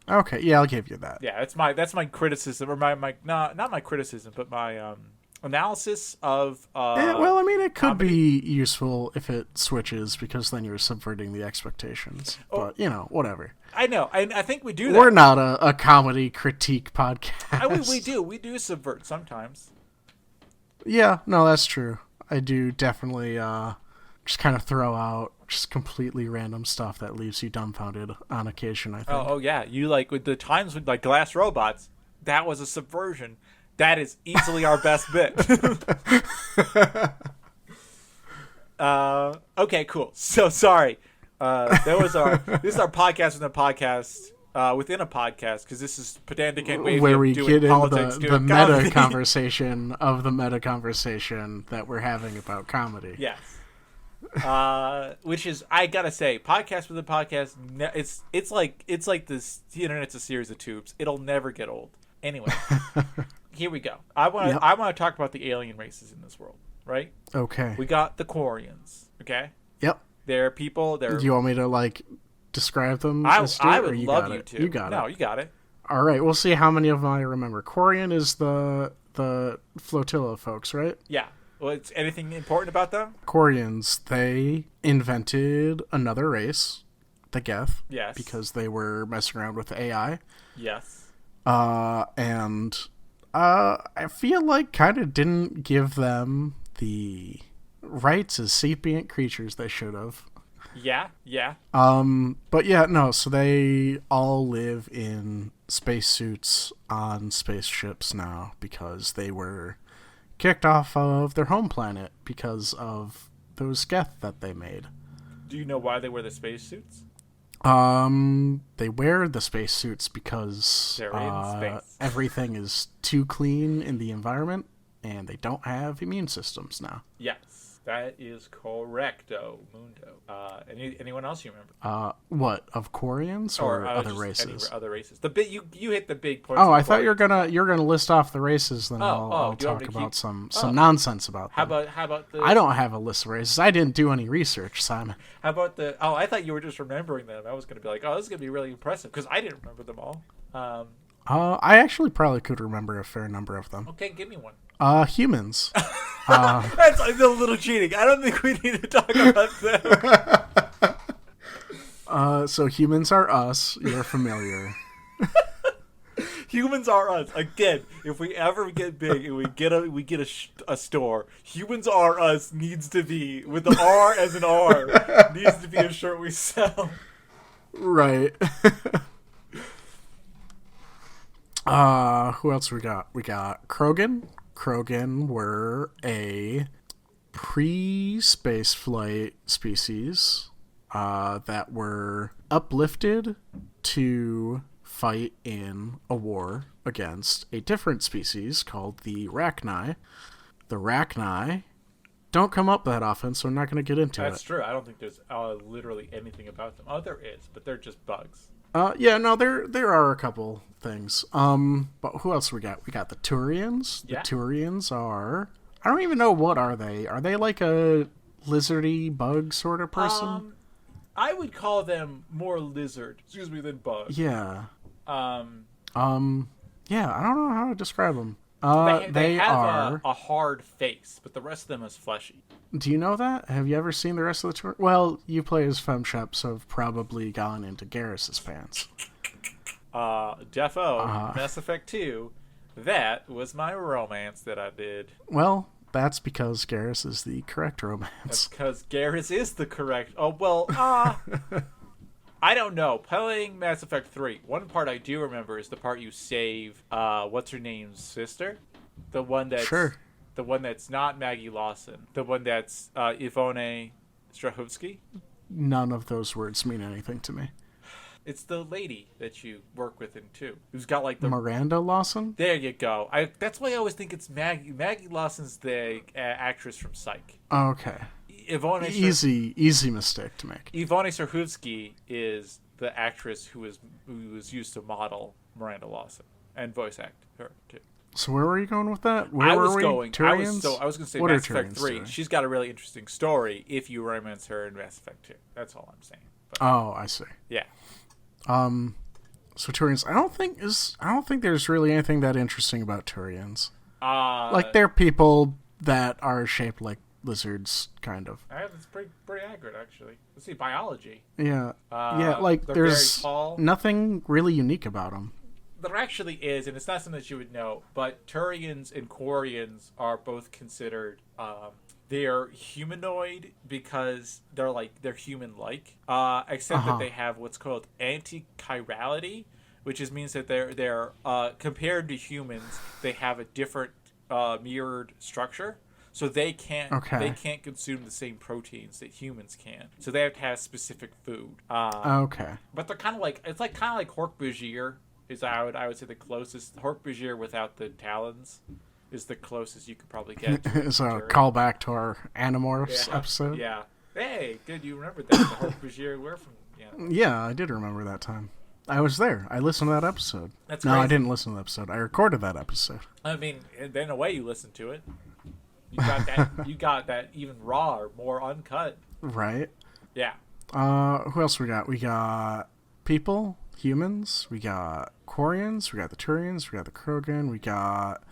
Okay, yeah, I'll give you that.
Yeah, that's my criticism, or my not my criticism, but my analysis of.
Well, I mean, it could be useful if it switches, because then you're subverting the expectations. But whatever.
I know. I think we do that.
We're not a comedy critique podcast.
We do subvert sometimes.
Yeah, no, that's true. I do definitely just kind of throw out just completely random stuff that leaves you dumbfounded on occasion, I think.
Oh yeah. You with the times with glass robots, that was a subversion. That is easily our best bit. Okay, cool. So sorry. This is our podcast within a podcast within a podcast, because this is Pedantic Handwavium,
where we
doing
get
politics,
into the meta conversation of the meta conversation that we're having about comedy.
Yes. Which is, I gotta say, podcast within podcast. It's like this. The internet's a series of tubes. It'll never get old. Anyway, here we go. I want to talk about the alien races in this world, right?
Okay.
We got the Quarians. Okay.
Yep.
They're people. Do
you want me to describe them?
I would love you to.
You got it.
No, you got it.
All right. We'll see how many of them I remember. Quarian is the flotilla folks, right?
Yeah. Well, it's anything important about them?
Quarians, they invented another race, the Geth.
Yes.
Because they were messing around with AI.
Yes.
And I feel like kind of didn't give them the rights as sapient creatures they should have.
Yeah.
But yeah, no, so they all live in spacesuits on spaceships now because they were kicked off of their home planet because of those Geth that they made.
Do you know why they wear the spacesuits?
They wear the spacesuits because
they're in space. Everything
is too clean in the environment, and they don't have immune systems now.
Yes, that is correcto, Mundo. Anyone else you remember?
What, of Quarians or other races?
Other races. The big you hit the big points.
Oh, I thought you're gonna list off the races. Then I'll talk about some nonsense about them.
How about the?
I don't have a list of races. I didn't do any research, Simon.
How about the? Oh, I thought you were just remembering them. I was gonna be like, oh, this is gonna be really impressive because I didn't remember them all.
I actually probably could remember a fair number of them.
Okay, give me one.
Humans.
That's a little cheating. I don't think we need to talk about them.
So humans are us. You're familiar.
Humans are us. Again, if we ever get big and we get a store, humans are us needs to be, with the R as an R, needs to be a shirt we sell.
Right. Who else we got? We got Krogan. Krogan were a pre-spaceflight species that were uplifted to fight in a war against a different species called the Rachni. The Rachni don't come up that often, so I'm not going to get into it.
That's true. I don't think there's literally anything about them. Oh, there is, but they're just bugs.
Yeah, no, there are a couple things. But who else we got? We got the Turians. The Turians are, I don't even know, what are they? Are they like a lizardy bug sort of person?
I would call them more lizard, than bug.
Yeah. Yeah, I don't know how to describe them.
They have a hard face, but the rest of them is fleshy.
Do you know that? Have you ever seen the rest of the tour? Well, you play as FemShep, so have probably gone into Garrus's pants.
Defo, Mass Effect 2, that was my romance that I did.
Well, that's because Garrus is the correct romance.
That's because Garrus is the correct... Oh, well, I don't know. Playing Mass Effect 3, one part I do remember is the part you save, what's her name's sister? The one that's...
Sure.
The one that's not Maggie Lawson. The one that's Ivone Strahovski.
None of those words mean anything to me.
It's the lady that you work with in 2, who's got like the...
Miranda Lawson?
There you go. That's why I always think it's Maggie. Maggie Lawson's the actress from Psych.
Okay. Easy mistake to make.
Ivone Strahovski is the actress who was used to model Miranda Lawson and voice act her too.
So where were you going with that? Where were we? Turians?
I was going to say
What
Mass
are
Effect
Turians
3.
doing?
She's got a really interesting story if you romance her in Mass Effect 2. That's all I'm saying. But,
Oh, I see.
yeah.
So Turians, I don't think there's really anything that interesting about Turians. Like they're people that are shaped like lizards, kind of.
That's pretty accurate, actually. Let's see, biology.
Yeah, like
they're
there's
very tall.
nothing really unique about them.
There actually is, and it's not something that you would know, but Turians and Quarians are both considered they're humanoid because they're human-like, except that they have what's called anti-chirality, which means that they're compared to humans, they have a different mirrored structure. So they can't consume the same proteins that humans can. So they have to have specific food.
Okay.
But they're kind of like Hork-Bajir is I would say the closest. Hork-Bajir without the talons is the closest you could probably get.
So call back to our Animorphs episode.
Yeah. Hey, good, you remembered that. The Hork-Bajir we're from. Yeah.
Yeah, I did remember that time. I was there. I listened to that episode.
That's
no,
crazy.
I didn't listen to the episode. I recorded that episode.
I mean, in a way, you listened to it. You got that. You got that even raw or more uncut.
Right.
Yeah.
Who else we got? We got people, humans. We got Quarians. We got the Turians. We got the Krogan. We got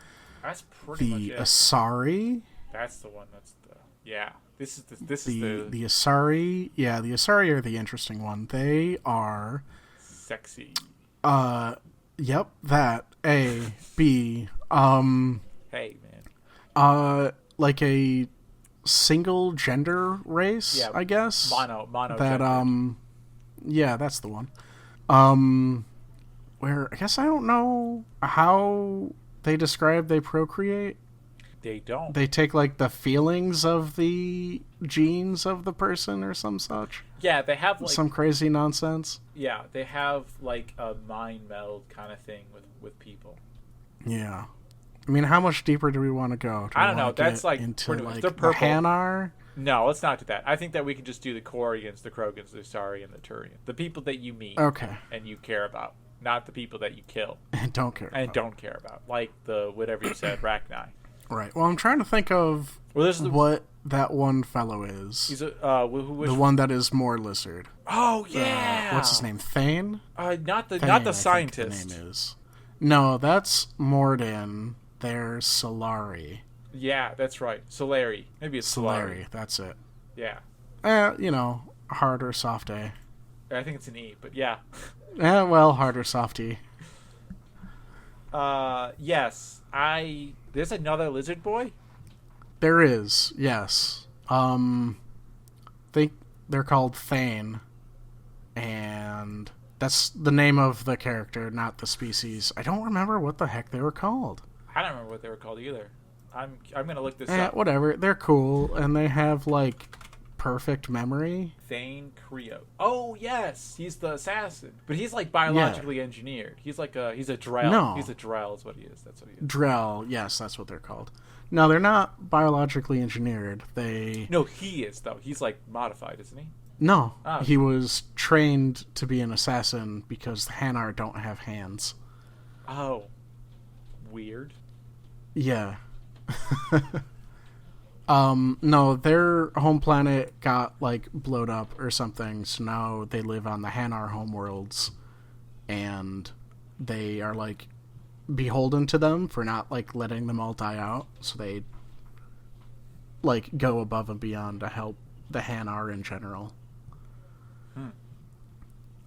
that's pretty much
the
it.
Asari.
That's the one. That's the yeah. This is
the Asari. Yeah, the Asari are the interesting one. They are
sexy.
Yep. That A B.
Hey man.
Like a single gender race, I guess.
Mono
that yeah, that's the one. Where I guess I don't know how they describe they procreate.
They don't.
They take like the feelings of the genes of the person or some such.
Yeah, they have like
some crazy nonsense.
Yeah, they have like a mind meld kind of thing with people.
Yeah. I mean, how much deeper do we want to go?
I don't know. That's like
into
like
the Hanar.
No, let's not do that. I think that we can just do the Quarians, the Krogans, the Asari, and the Turians. The people that you meet and you care about, not the people that you kill
and don't care
about. Like the whatever you said, Rachni.
Right. Well, I'm trying to think of what that one fellow is.
He's the
one that is more lizard.
Oh yeah.
What's his name? Thane?
Not the scientist.
I think the name is. No, that's Morden. There's Solari.
Yeah, that's right. Solari. Maybe it's Solari.
That's it.
Yeah.
Hard or soft A.
I think it's an E, but yeah.
Well, hard or soft E.
Yes. There's another lizard boy?
There is, yes. Think they're called Thane. And that's the name of the character, not the species. I don't remember what the heck they were called.
I don't remember what they were called either. I'm gonna look this up.
Whatever. They're cool, and they have like perfect memory.
Thane Creo. Oh yes, he's the assassin, but he's like biologically engineered. He's a Drell.
No.
He's a Drell is what he is. That's what he is.
Drell. Yes, that's what they're called. No, they're not biologically engineered.
No, he is though. He's like modified, isn't he?
No, he was trained to be an assassin because the Hanar don't have hands.
Oh, weird.
Yeah. No, their home planet got like blowed up or something, so now they live on the Hanar homeworlds, and they are like beholden to them for not like letting them all die out, so they like go above and beyond to help the Hanar in general.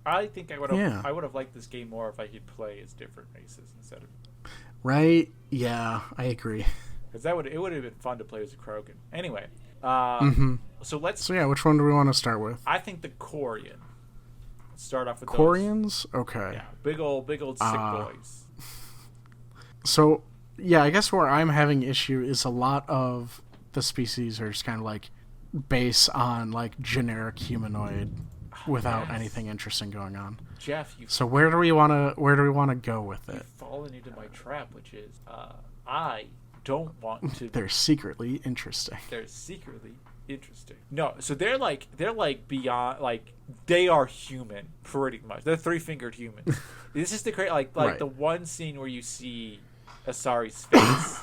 I think I would have liked this game more if I could play as different races instead of.
Right? Yeah, I agree.
Because it would have been fun to play as a Krogan. Anyway, So
which one do we want to start with?
I think the Quarian. Let's start off with
Quarians? Okay.
Yeah, big old sick boys.
So yeah, I guess where I'm having issue is a lot of the species are just kind of like base on like generic humanoid without anything interesting going on.
Jeff,
so where do we want to go with it?
You've fallen into my trap, which is I don't want to.
They're secretly interesting.
No, so they're like beyond, like they are human pretty much. They're 3-fingered humans. This is the great right. The one scene where you see Asari's face.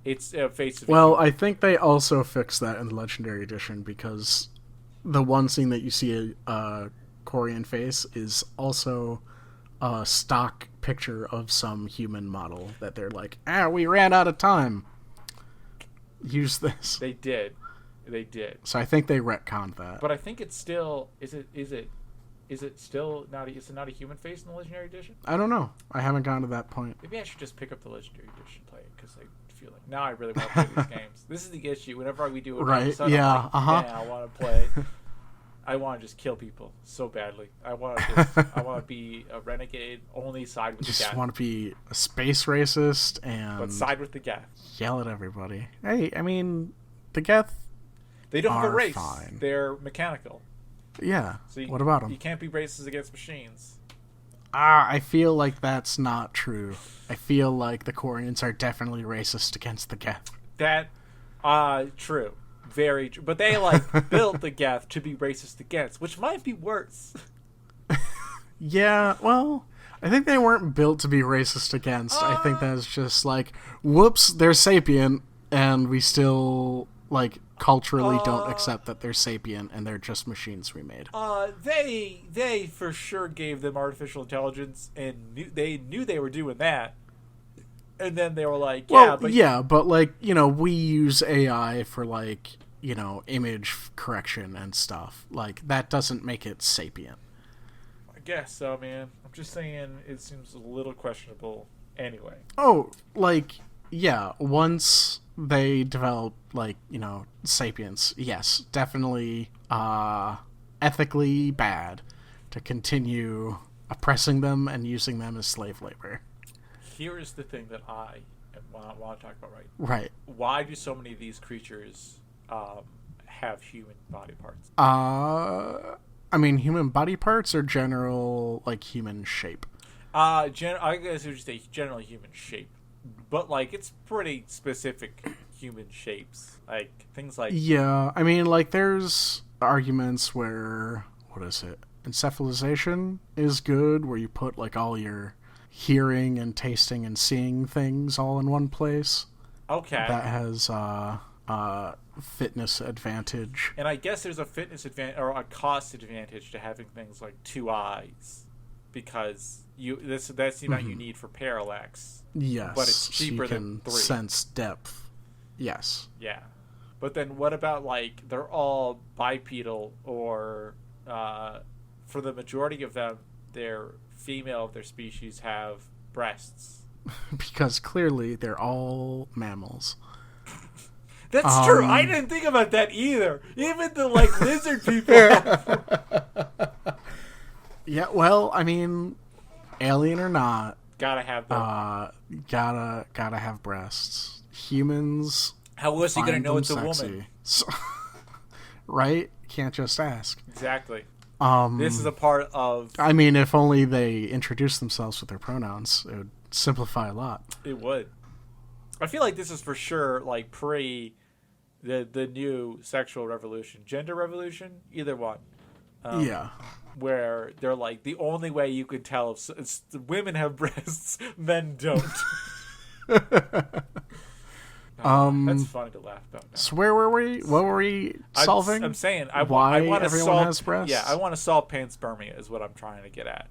It's a face of
Well, I think they also fixed that in the Legendary Edition, because the one scene that you see a Quarian face is also a stock picture of some human model that they're like, we ran out of time. Use this.
They did.
So I think they retconned that.
But I think it's still is it still not not a human face in the Legendary Edition?
I don't know. I haven't gotten to that point.
Maybe I should just pick up the Legendary Edition, play it, because I feel like now I really want to play these games. This is the issue. Whenever we do a episode,
yeah,
I want to play. I want to just kill people so badly. I want to be a renegade. Only side with the Geth.
Just want to be a space racist and
side with the Geth.
Yell at everybody. Hey, I mean, the Geth.
They don't have a race.
Fine.
They're mechanical.
Yeah.
So
what about them?
You can't be racist against machines.
I feel like that's not true. I feel like the Quarians are definitely racist against the Geth.
That, true. Very true. But they, built the Geth to be racist against, which might be worse.
Yeah, well, I think they weren't built to be racist against. I think that's just whoops, they're sapient, and we still, culturally don't accept that they're sapient and they're just machines we made.
They for sure gave them artificial intelligence and they knew they were doing that. And then they were like,
but we use AI for image correction and stuff. That doesn't make it sapient.
I guess so, man. I'm just saying it seems a little questionable anyway.
Oh, once they develop sapience, yes, definitely ethically bad to continue oppressing them and using them as slave labor.
Here is the thing that I want to talk about,
right?
Why do so many of these creatures have human body parts?
I mean, human body parts or general human shape?
I guess I would say generally human shape. But, it's pretty specific human shapes. Things like...
Yeah, I mean, there's arguments where... What is it? Encephalization is good, where you put, all your hearing and tasting and seeing things all in one place.
Okay.
That has fitness advantage.
And I guess there's a fitness advantage, or a cost advantage to having things like 2 eyes. Because that's the amount you need for parallax.
Yes,
but it's cheaper
so you can
than 3.
Sense depth. Yes.
Yeah, but then what about they're all bipedal, or for the majority of them, they're female of their species have breasts.
Because clearly they're all mammals.
That's true. I didn't think about that either. Even the lizard people.
Yeah, well, I mean, alien or not,
gotta have them.
Gotta have breasts. Humans.
How was he gonna know it's
sexy.
A woman?
So, right? Can't just ask.
Exactly. This is a part of.
I mean, if only they introduced themselves with their pronouns, it would simplify a lot.
It would. I feel like this is for sure pre the new sexual revolution, gender revolution, either one.
Yeah.
Where they're the only way you can tell if women have breasts, men don't. That's funny to laugh about now.
So where were we? What were we solving?
I'm saying
why
I want to
everyone
solve,
has breasts?
Yeah, I want to solve panspermia is what I'm trying to get at.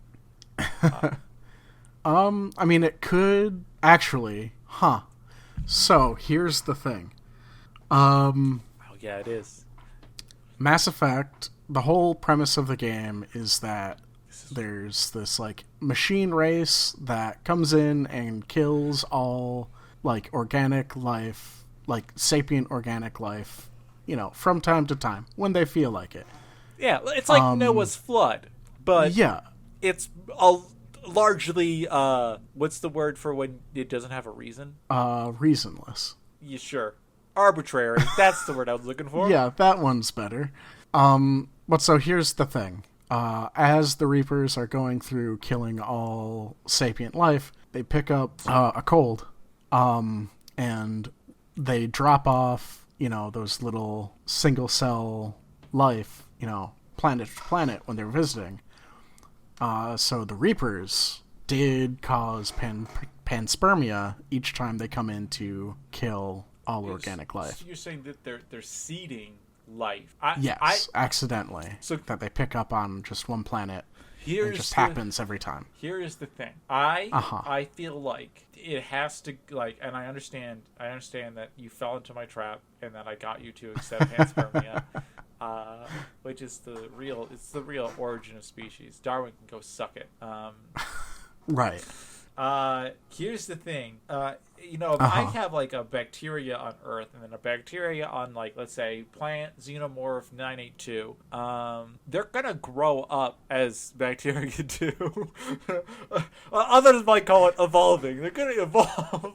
I mean, it could actually, So here's the thing.
Oh yeah, it is.
Mass Effect. The whole premise of the game is that there's this machine race that comes in and kills all organic life, sapient organic life, from time to time when they feel like it.
Yeah, it's like Noah's flood, but
yeah,
it's largely what's the word for when it doesn't have a reason?
Reasonless.
Yeah, sure. Arbitrary. That's the word I was looking for.
Yeah, that one's better. But so here's the thing. As the Reapers are going through killing all sapient life, they pick up a cold, and they drop off, those little single-cell life, planet to planet when they're visiting. So the Reapers did cause panspermia each time they come in to kill all organic life.
You're saying that they're seeding life.
Accidentally. So that they pick up on just one planet. It just happens every time.
Here is the thing. I feel like it has to, like, and I understand that you fell into my trap and that I got you to accept panspermia, which is the real origin of species. Darwin can go suck it.
Right.
Here's the thing. If I have like a bacteria on Earth and then a bacteria on, like, let's say plant xenomorph 982, they're gonna grow up as bacteria too. Others might call it evolving. They're gonna evolve.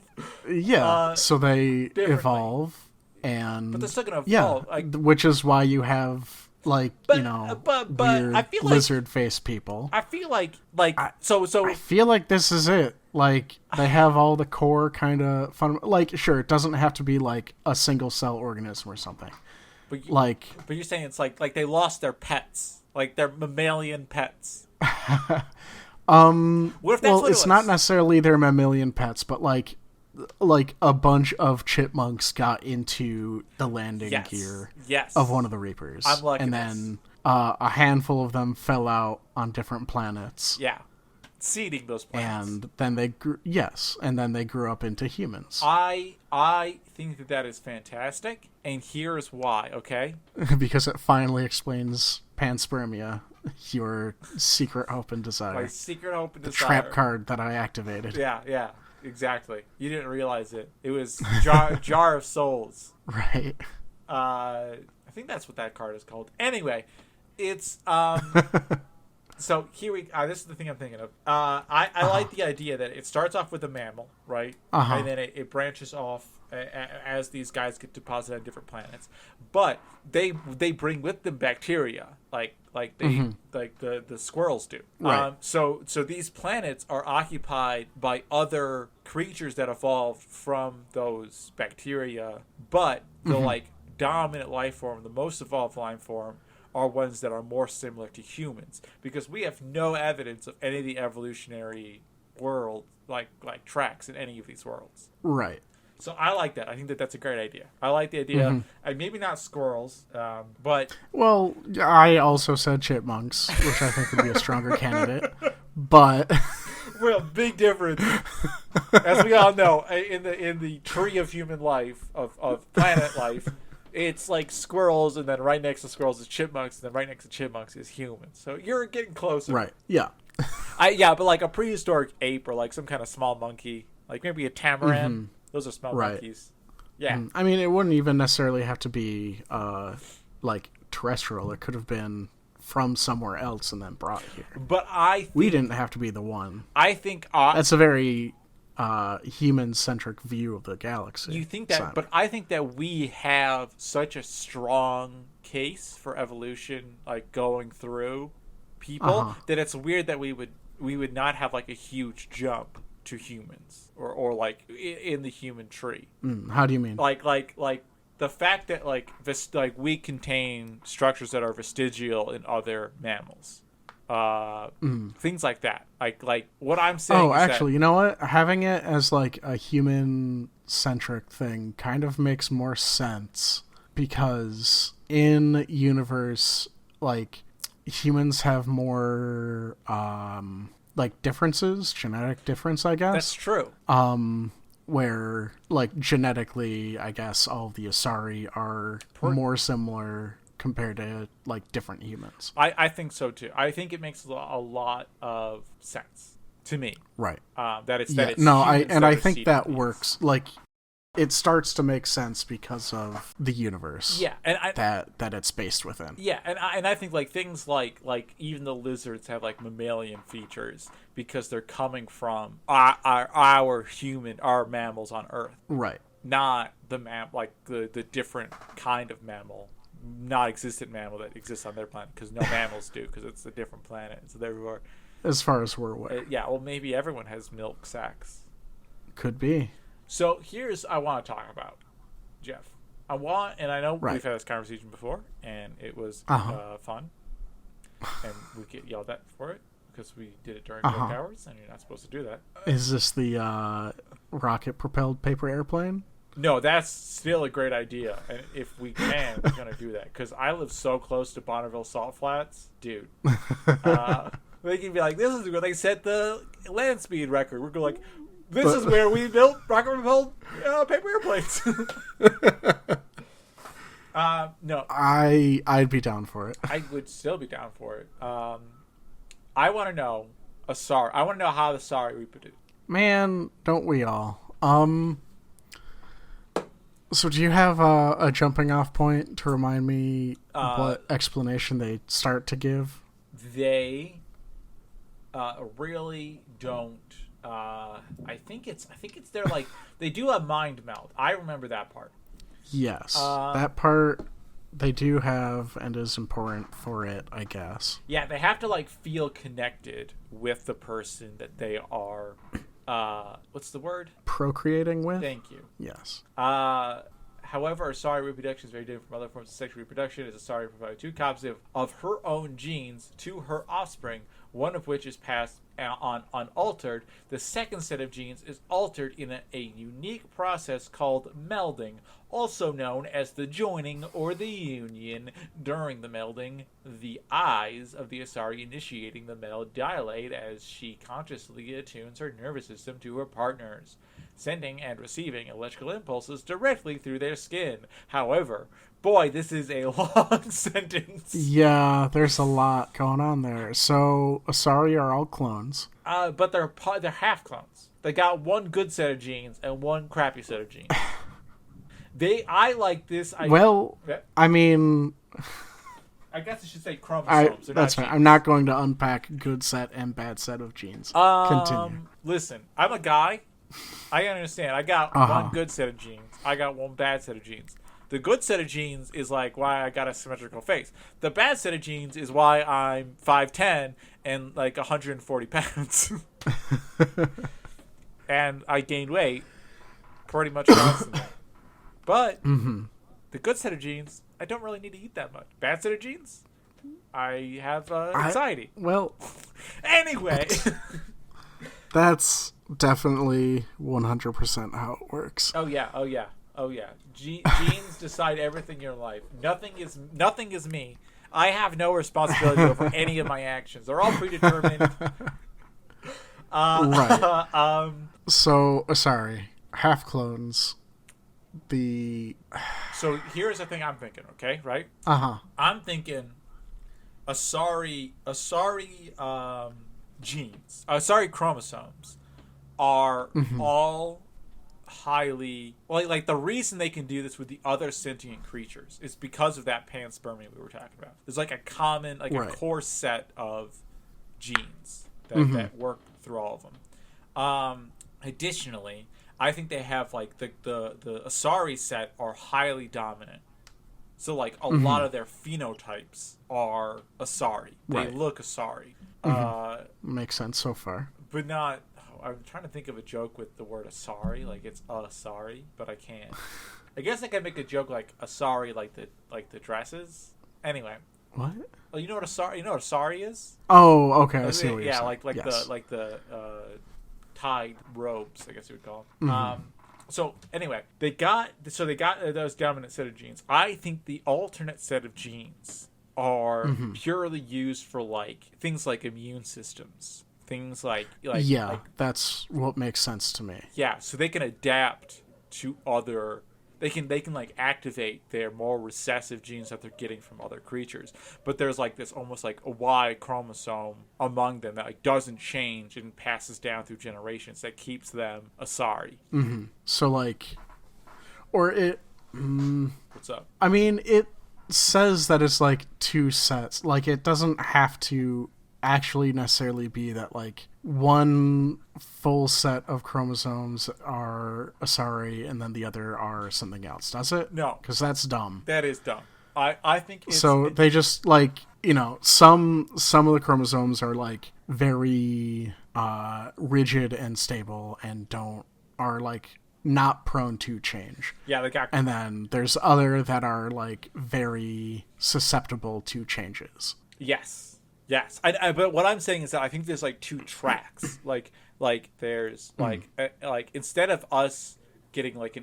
Yeah. So they evolve, but
they're still gonna evolve.
Yeah, which is why you have weird
I feel
lizard face people.
I feel like
I feel like this is it. Like, they have all the core kind of fun. Like, sure, it doesn't have to be like a single cell organism or something.
But you're saying it's like they lost their pets, like their mammalian pets.
What if that's what it's not necessarily their mammalian pets, but like a bunch of chipmunks got into the landing gear of one of the Reapers.
I'm lucky.
And then a handful of them fell out on different planets.
Yeah. Seeding those planets.
And then they grew up into humans.
I think that is fantastic, and here's why, okay?
Because it finally explains panspermia, your secret hope and desire.
My secret hope and desire.
The trap card that I activated.
Yeah, exactly. You didn't realize it. It was Jar of Souls.
Right.
I think that's what that card is called. Anyway, it's so here this is the thing I'm thinking of. I like the idea that it starts off with a mammal, right? And then it branches off as these guys get deposited on different planets. But they bring with them bacteria, like the squirrels do.
Right.
So these planets are occupied by other creatures that evolved from those bacteria, but the like dominant life form, the most evolved life form, are ones that are more similar to humans, because we have no evidence of any of the evolutionary world like tracks in any of these worlds.
Right.
So I like that. I think that that's a great idea. I like the idea. Maybe not squirrels, but...
Well, I also said chipmunks, which I think would be a stronger candidate. But...
Well, big difference. As we all know, in the tree of human life, of planet life, it's like squirrels, and then right next to squirrels is chipmunks, and then right next to chipmunks is humans. So you're getting closer.
Right, yeah.
But like a prehistoric ape or like some kind of small monkey, like maybe a tamarin. Those are small monkeys. Yeah.
I mean, it wouldn't even necessarily have to be like terrestrial. It could have been from somewhere else and then brought here.
But
we didn't have to be the one.
I think
that's a very human-centric view of the galaxy.
You think that, Simon. But I think that we have such a strong case for evolution, like going through people, that it's weird that we would not have like a huge jump to humans or like in the human tree.
How do you mean?
Like the fact that like we contain structures that are vestigial in other mammals. Things like that. Like what I'm saying.
Oh, actually, you know what? Having it as like a human-centric thing kind of makes more sense, because in universe, like, humans have more like differences, genetic difference, I guess.
That's true.
Where like genetically, I guess all of the Asari are more similar compared to like different humans.
I think so too. I think it makes a lot of sense to me.
Right.
That it's
I think that works. Like, it starts to make sense because of the universe.
Yeah, and
that it's based within.
Yeah, and I think like things like even the lizards have like mammalian features because they're coming from our mammals on Earth.
Right.
Not the the different kind of mammal, not existent mammal that exists on their planet, because no mammals do, because it's a different planet. So therefore,
as far as we're aware.
Yeah, well, maybe everyone has milk sacs.
Could be.
So here's I want to talk about, Jeff. I know we've had this conversation before, and it was fun, and we get yelled at for it because we did it during work hours, and you're not supposed to do that.
Is this the rocket-propelled paper airplane?
No, that's still a great idea, and if we can, we're gonna do that because I live so close to Bonneville Salt Flats, dude. They can be like, "This is where they set the land speed record." We're going like, "This is where we built rocket-propelled paper airplanes." No,
I'd be down for it.
I would still be down for it. I want to know Asari. I want to know how the Asari reproduce.
Man, don't we all? So do you have a jumping off point to remind me what explanation they start to give?
They really don't. I think it's they're like they do a mind meld. I remember that part.
Yes, that part they do have and is important for it, I guess.
Yeah, they have to like feel connected with the person that they are. What's the word?
Procreating with?
Thank you.
Yes.
However, Asari reproduction is very different from other forms of sexual reproduction, as Asari provides two copies of her own genes to her offspring, one of which is passed on unaltered. The second set of genes is altered in a unique process called melding, also known as the joining or the union. During the melding, the eyes of the Asari initiating the meld dilate as she consciously attunes her nervous system to her partners, sending and receiving electrical impulses directly through their skin. However, boy, this is a long sentence.
Yeah, there's a lot going on there. So, Asari are all clones.
But they're half clones. They got one good set of genes and one crappy set of genes. I like this.
I mean...
I guess I should say chromosomes.
That's right. I'm not going to unpack good set and bad set of genes. Continue.
Listen, I'm a guy. I understand. I got one good set of genes. I got one bad set of genes. The good set of genes is like why I got a symmetrical face. The bad set of genes is why I'm 5'10" and like 140 pounds. And I gained weight pretty much constantly. But the good set of genes, I don't really need to eat that much. Bad set of genes, I have anxiety. Anyway.
That's definitely 100% how it works.
Oh yeah. Genes decide everything in your life. Nothing is me. I have no responsibility over any of my actions. They're all predetermined.
Right. So, sorry. Half clones.
So here's the thing I'm thinking, okay? Right? I'm thinking Asari genes. Asari chromosomes are all highly like the reason they can do this with the other sentient creatures is because of that panspermia we were talking about. There's like a common a core set of genes that work through all of them. Additionally, I think they have like the Asari set are highly dominant. So like a lot of their phenotypes are Asari. They look Asari.
Makes sense so far.
But not I'm trying to think of a joke with the word Asari, like it's Asari, but I can't. I guess I could make a joke like Asari, like the dresses. Anyway.
What?
Oh, you know what Asari is?
Oh, okay. I see what you're saying.
like the tied robes, I guess you would call them. So anyway, they got those dominant set of genes. I think the alternate set of genes are purely used for like things like immune systems. Things like
that's what makes sense to me.
Yeah, so they can adapt to other. They can like activate their more recessive genes that they're getting from other creatures. But there's like this almost like a Y chromosome among them that like doesn't change and passes down through generations that keeps them Asari.
So like, or it.
What's up?
I mean, it says that it's like two sets. Like it doesn't have to actually necessarily be that like one full set of chromosomes are Asari and then the other are something else, does it?
No,
because that's dumb.
That is dumb. I think
they just like some of the chromosomes are like very rigid and stable and are like not prone to change.
Yeah, they got.
And then there's other that are like very susceptible to changes.
Yes. Yes, but what I'm saying is that I think there's like two tracks. Like there's like instead of us getting like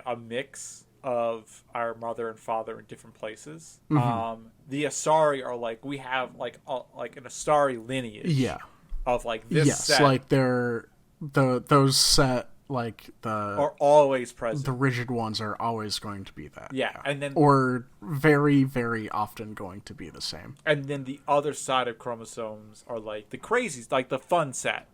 a mix of our mother and father in different places, the Asari are like, we have like an Asari lineage.
Yeah.
Of like this set.
Like they're those set, like
are always present.
The rigid ones are always going to be that.
Yeah, and then
or very, very often going to be the same.
And then the other side of chromosomes are like the crazies, like the fun set.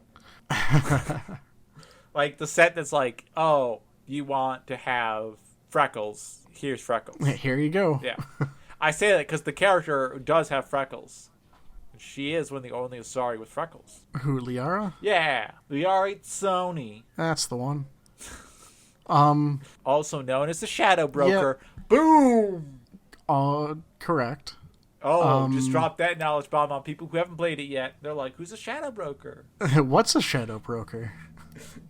Like the set that's like, oh, you want to have freckles? Here's freckles.
Here you go.
Yeah, I say that because the character does have freckles. She is one of the only Asari with freckles.
Who, Liara?
Yeah, Liara Sony.
That's the one.
Also known as the Shadow Broker.
Yep.
Boom!
Correct.
Oh, just drop that knowledge bomb on people who haven't played it yet. They're like, who's a Shadow Broker?
What's a Shadow Broker?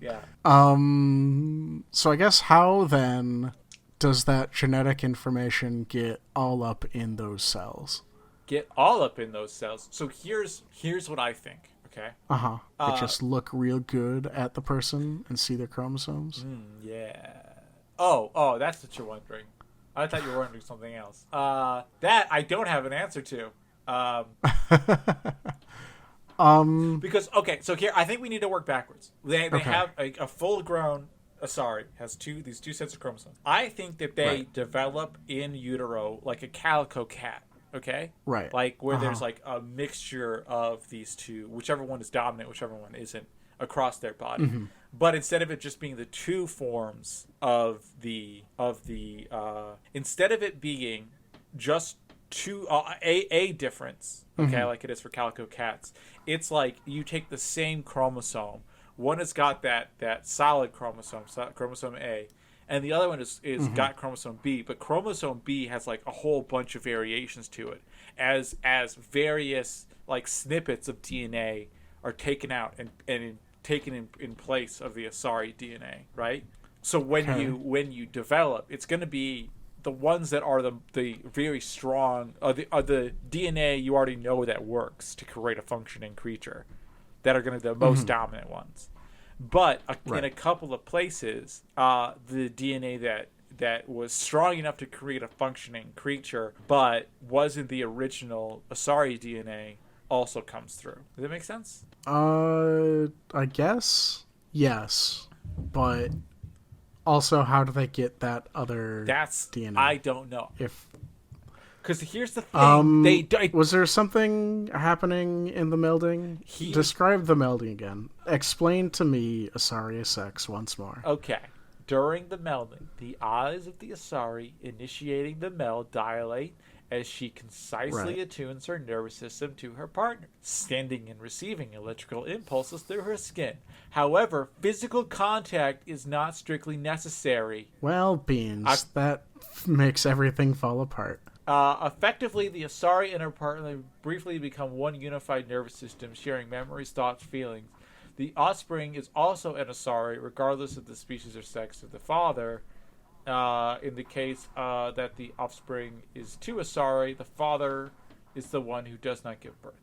Yeah.
So I guess how then does that genetic information get all up in those cells?
Get all up in those cells. So here's what I think. Okay.
They just look real good at the person and see their chromosomes.
Yeah. Oh, that's what you're wondering. I thought you were wondering something else. That I don't have an answer to. Because so here I think we need to work backwards. They have a full grown Asari has these two sets of chromosomes. I think that they develop in utero like a calico cat. Okay?
Right.
Like where there's like a mixture of these two, whichever one is dominant, whichever one isn't, across their body. But instead of it just being the two forms of the instead of it being just two a difference, okay, like it is for calico cats, it's like you take the same chromosome. One has got that solid chromosome A, and the other one is got chromosome B, but chromosome B has like a whole bunch of variations to it, as various like snippets of DNA are taken out and taken in place of the Asari DNA, right? So when you develop, it's going to be the ones that are the very strong, the DNA you already know that works to create a functioning creature, that are going to be the most dominant ones. But in a couple of places, the DNA that was strong enough to create a functioning creature, but wasn't the original Asari DNA, also comes through. Does that make sense?
I guess yes, but also how do they get that other DNA?
I don't know. Because here's the thing,
was there something happening in the melding? Describe the melding again. Explain to me Asari sex once more.
Okay. During the melding, the eyes of the Asari initiating the meld dilate as she concisely attunes her nervous system to her partner, sending and receiving electrical impulses through her skin. However, physical contact is not strictly necessary.
Well, beans, that makes everything fall apart.
Effectively, the Asari and her partner briefly become one unified nervous system, sharing memories, thoughts, feelings. The offspring is also an Asari, regardless of the species or sex of the father. In the case that the offspring is two Asari, the father is the one who does not give birth.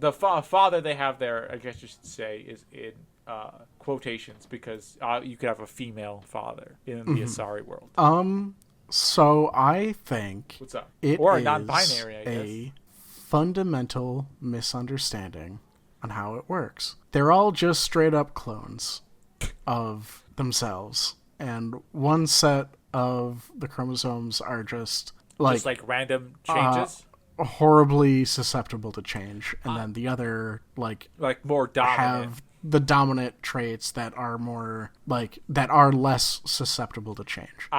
The father they have there, I guess you should say, is in quotations, because you could have a female father in the Asari world.
So I think
what's up?
Or
a non-binary, I guess.
A fundamental misunderstanding on how it works. They're all just straight up clones of themselves, and one set of the chromosomes are just like
random changes,
horribly susceptible to change, and then the other like
more dominant
have the dominant traits that are more that are less susceptible to change.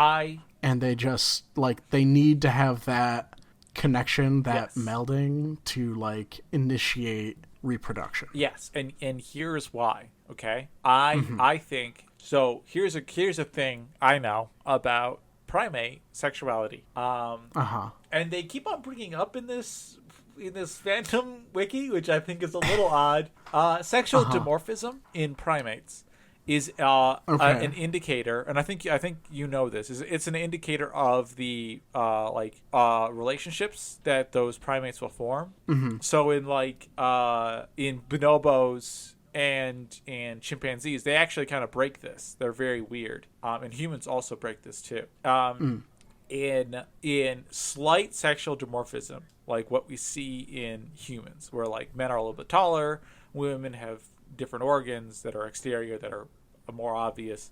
And they just they need to have that connection, that melding to initiate reproduction.
Yes, and here's why. Okay, I think so. Here's a thing I know about primate sexuality. And they keep on bringing up in this Phantom wiki, which I think is a little odd. Sexual dimorphism in primates is
Okay.
an indicator, and I think you know this. It's an indicator of the relationships that those primates will form.
Mm-hmm.
So in in bonobos and chimpanzees, they actually kind of break this. They're very weird. And humans also break this too. In slight sexual dimorphism, like what we see in humans, where like men are a little bit taller, women have different organs that are exterior that are more obvious.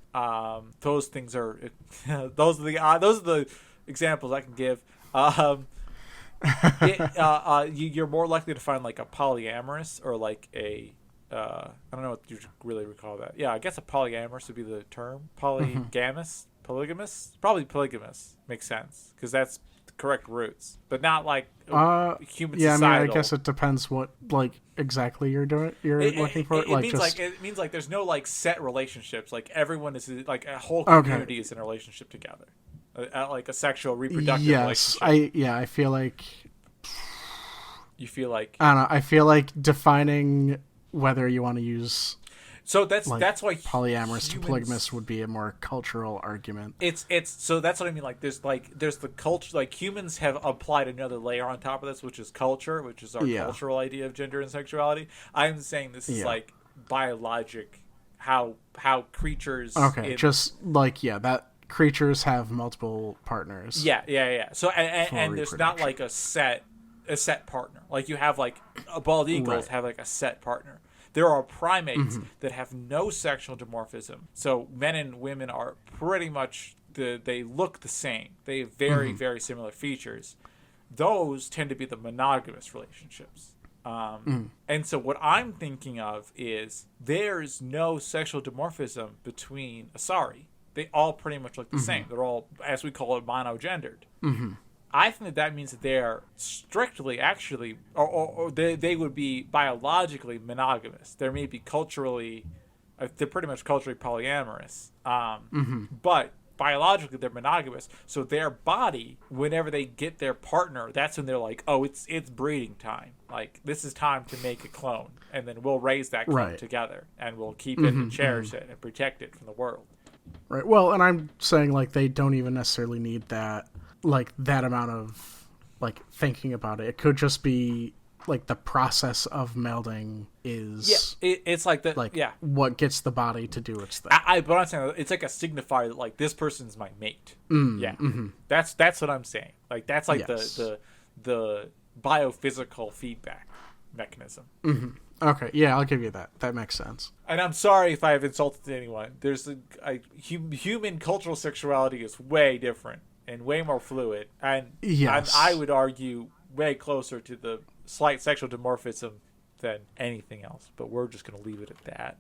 Those things are those are the examples I can give. You're more likely to find like a polyamorous or like a I don't know what you really recall that. Yeah, I guess a polyamorous would be the term. Polygamous, probably polygamous makes sense because that's the correct roots, but not like human
yeah,
societal.
I mean, I guess it depends what like exactly you're doing. You're looking for
it means like there's no like set relationships. Like everyone is like a whole community is in a relationship together, like a sexual reproductive relationship.
I feel like
you feel like
I don't know. I feel like defining whether you want to use.
So that's why
polyamorous to polygamous would be a more cultural argument.
It's so that's what I mean. Like there's the culture. Like humans have applied another layer on top of this, which is culture, which is our cultural idea of gender and sexuality. I'm saying this is like biologic, how creatures.
Okay, that creatures have multiple partners.
Yeah. So and there's not like a set partner. Like you have like bald eagles have like a set partner. There are primates that have no sexual dimorphism. So men and women are pretty much they look the same. They have very, very similar features. Those tend to be the monogamous relationships. And so what I'm thinking of is there's no sexual dimorphism between Asari. They all pretty much look the same. They're all, as we call it, monogendered. I think that means that they are strictly actually, or they would be biologically monogamous. They may be culturally, they're pretty much culturally polyamorous. But biologically they're monogamous. So their body, whenever they get their partner, that's when they're like, oh, it's breeding time. Like this is time to make a clone, and then we'll raise that clone together, and we'll keep it and cherish it and protect it from the world.
Right. Well, and I'm saying like they don't even necessarily need that. Like that amount of like thinking about it. It could just be like the process of melding is
it's like the
what gets the body to do its thing.
But I'm saying it's like a signifier that like this person's my mate. That's what I'm saying. Like that's like the biophysical feedback mechanism.
Okay, yeah, I'll give you that. That makes sense.
And I'm sorry if I have insulted anyone. There's human cultural sexuality is way different and way more fluid, and I would argue way closer to the slight sexual dimorphism than anything else. But we're just going to leave it at that.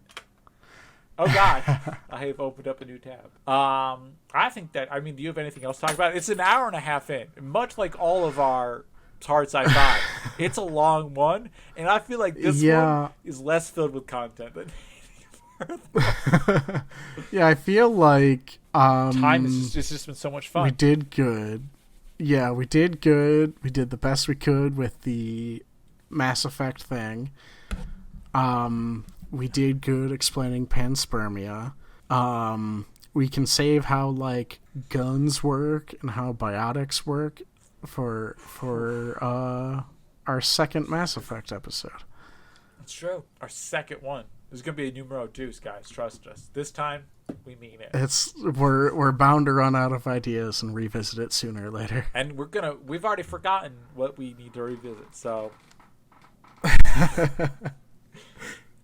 Oh God, I have opened up a new tab. I think that. I mean, do you have anything else to talk about? It's an hour and a half in, much like all of our hard sci-fi. It's a long one, and I feel like this one is less filled with content than.
Yeah, I feel like
time has just been so much fun.
We did good. Yeah, we did good. We did the best we could with the Mass Effect thing. We did good explaining panspermia. We can save how like guns work and how biotics work for our second Mass Effect episode.
That's true. Our second one. There's gonna be a numero deuce, guys. Trust us. This time, we mean it.
We're bound to run out of ideas and revisit it sooner or later.
And we've already forgotten what we need to revisit, so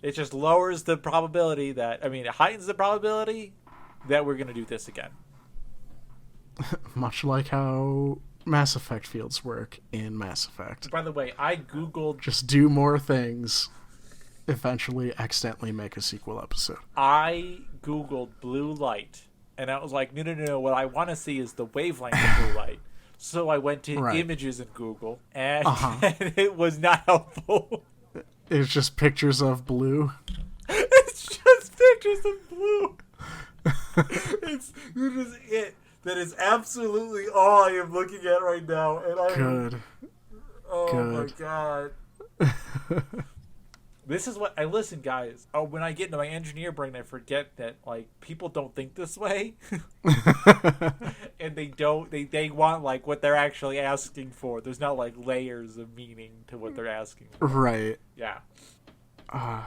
it just lowers the probability it heightens the probability that we're gonna do this again.
Much like how Mass Effect fields work in Mass Effect.
By the way, I googled
just do more things. Eventually accidentally make a sequel episode.
I googled blue light, and I was like, no, what I want to see is the wavelength of blue light. So I went to images in Google, and, and it was not helpful.
It's just pictures of blue.
It's just pictures of blue. It's it. That is absolutely all I am looking at right now. And
Good.
Oh my God. This is what I listen, guys. Oh, when I get into my engineer brain, I forget that like people don't think this way, and they don't. They want like what they're actually asking for. There's not like layers of meaning to what they're asking for.
Right.
Yeah.
All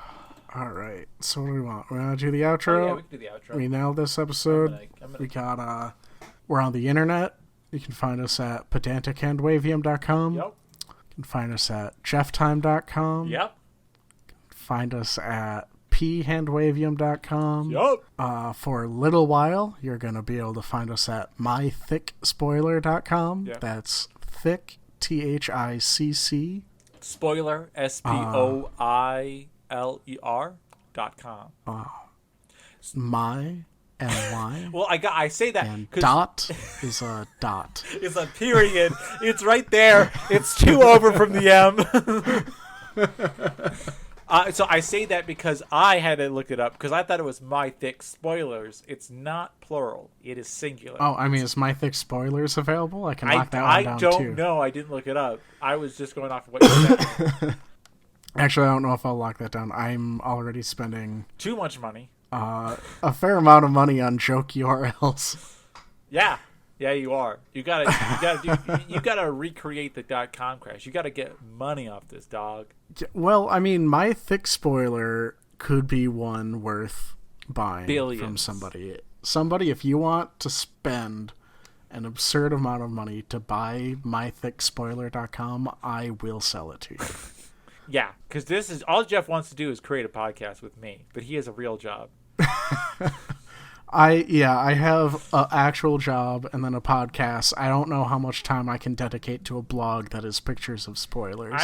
right. So what do we want? We want to do the outro.
Oh, yeah, we can do the outro.
We nailed this episode. We got we're on the internet. You can find us at pedantichandwavium.com.
Yep.
You can find us at jefftime.com.
Yep.
Find us at phandwavium.com.
Yep.
For a little while, you're going to be able to find us at mythickspoiler.com.
Yep.
That's thick, THICC.
Spoiler, SPOILER.com.
My MY.
Well, I say that
and dot is a dot.
It's a period. It's right there. It's 2 over from the M. So I say that because I had to look it up because I thought it was My Thick Spoilers. It's not plural. It is singular.
Oh, I mean, is My Thick Spoilers available? I can lock that one down too.
I don't know. I didn't look it up. I was just going off of what you said.
Actually, I don't know if I'll lock that down. I'm already spending
too much money.
A fair amount of money on joke URLs.
Yeah, you are. You gotta recreate the .com crash. You gotta get money off this, dog.
Well, I mean, My Thick Spoiler could be one worth buying
Billions.
From somebody. Somebody, if you want to spend an absurd amount of money to buy mythickspoiler.com, I will sell it to you.
Yeah, because this is all Jeff wants to do is create a podcast with me, but he has a real job.
I have an actual job and then a podcast. I don't know how much time I can dedicate to a blog that is pictures of spoilers.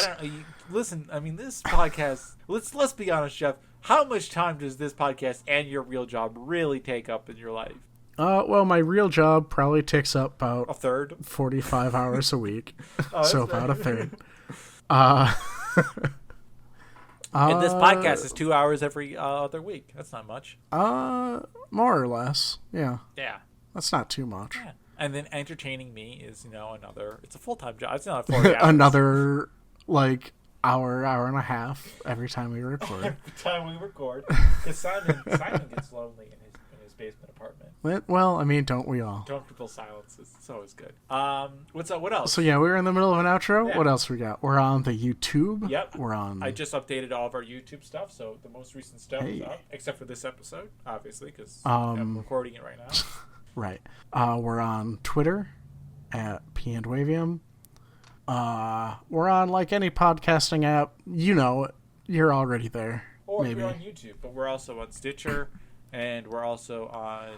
Listen, I mean, this podcast, let's be honest, Jeff. How much time does this podcast and your real job really take up in your life?
Well, my real job probably takes up about
a third,
45 hours a week. So about a third.
And this podcast is 2 hours every other week. That's not much.
More or less. Yeah.
Yeah.
That's not too much.
Yeah. And then entertaining me is, it's a full-time job. It's not 40 hours.
Another, hour and a half every time we record.
Every time we record. Because Simon gets lonely in his basement apartment.
Well, I mean, don't we all?
Comfortable silences. It's always good. What's up? What else?
So yeah, we were in the middle of an outro.
Yeah.
What else we got? We're on the YouTube.
Yep.
We're on.
I just updated all of our YouTube stuff, so the most recent stuff is up, except for this episode, obviously, because I'm recording it right now.
Right. We're on Twitter at Handwavium. We're on any podcasting app. You're already there.
Or
maybe.
We're on YouTube, but we're also on Stitcher, and we're also on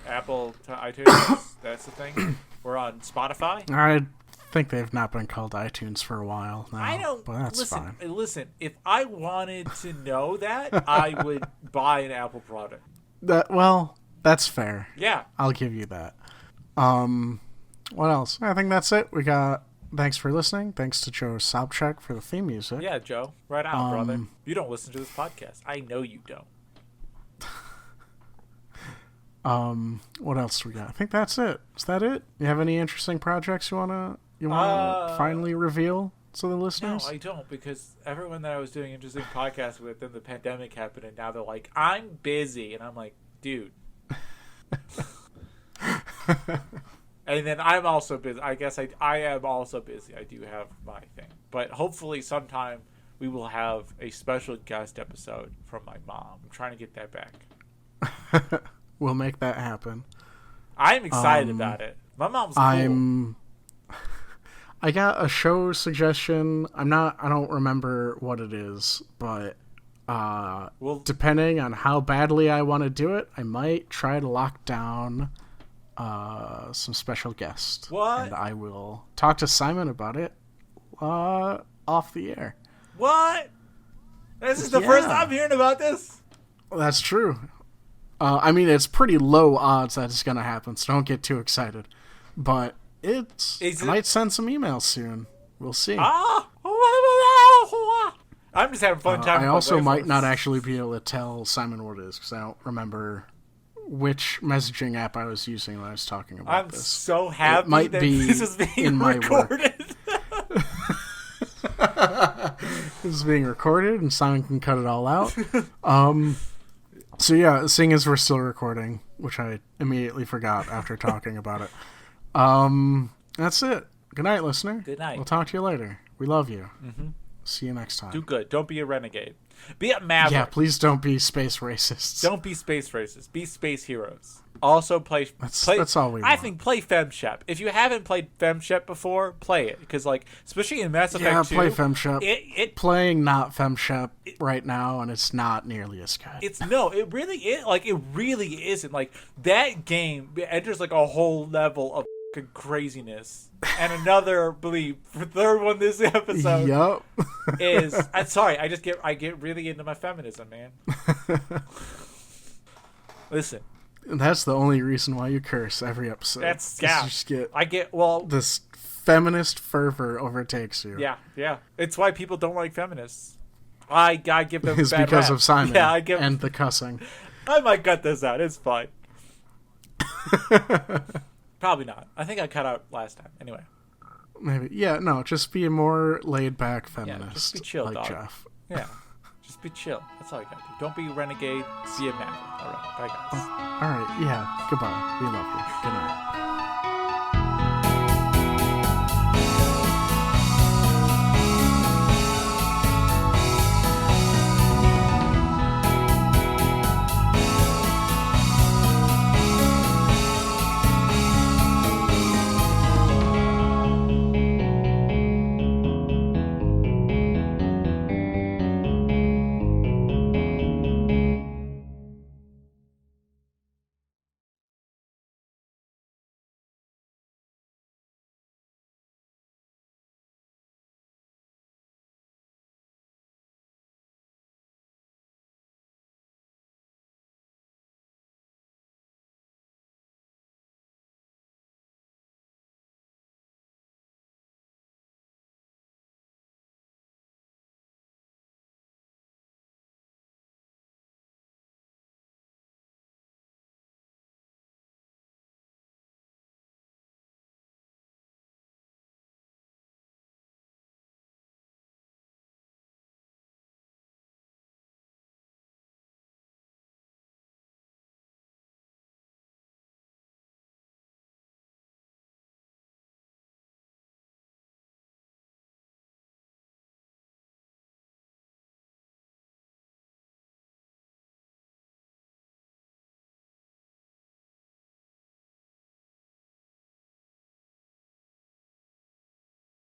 Apple iTunes. That's the thing. We're on Spotify.
I think they've not been called iTunes for a while now.
I don't.
But that's fine.
Listen, if I wanted to know that, I would buy an Apple product.
That's fair.
Yeah.
I'll give you that. What else? I think that's it. We got. Thanks for listening. Thanks to Joe Sopchak for the theme music.
Yeah, Joe. Right on, brother. You don't listen to this podcast. I know you don't.
What else do we got? I think that's it. Is that it? You have any interesting projects you wanna finally reveal to the listeners?
No, I don't, because everyone that I was doing interesting podcasts with, then the pandemic happened, and now they're like, I'm busy, and I'm like, dude. And then I'm also busy. I guess I am also busy. I do have my thing. But hopefully sometime we will have a special guest episode from my mom. I'm trying to get that back.
We'll make that happen.
I'm excited about it. My mom's cool.
I got a show suggestion. I don't remember what it is, but depending on how badly I want to do it, I might try to lock down some special guest.
What?
And I will talk to Simon about it off the air.
What? This is the first time I'm hearing about this?
That's true. I mean, it's pretty low odds that it's going to happen, so don't get too excited. But I might send some emails soon. We'll see.
I'm just having fun time.
I also might not actually be able to tell Simon what it is, because I don't remember which messaging app I was using when I was talking about this.
I'm so happy
that
this is being recorded.
is being recorded, and Simon can cut it all out. So yeah, seeing as we're still recording, which I immediately forgot after talking about it. That's it. Good night, listener.
Good night.
We'll talk to you later. We love you. Mm-hmm. See you next time.
Do good. Don't be a renegade. Be a maverick.
Yeah, please don't be space racists.
Don't be space racists. Be space heroes. Also play.
That's all we want.
I think play FemShep. If you haven't played FemShep before, play it, because like especially in Mass Effect 2,
play FemShep. Playing not FemShep right now, and it's not nearly as good.
It really is. Like it really isn't. Like that game enters like a whole level of craziness. And another third one this episode.
Yep.
I'm sorry. I get really into my feminism, man. Listen.
That's the only reason why you curse every episode. This feminist fervor overtakes you.
Yeah. It's why people don't like feminists. I give them
it's
bad
because
rap.
of Simon
Yeah,
and the cussing.
I might cut this out. It's fine. Probably not. I think I cut out last time. Anyway.
Maybe. Yeah, no, just be a more laid-back feminist.
Yeah, just be chill,
like
dog.
Jeff.
Yeah. Just be chill. That's all you gotta do. Don't be a renegade. Be a maverick. All right. Bye, guys.
All right. Yeah. Goodbye. We love you. Good night.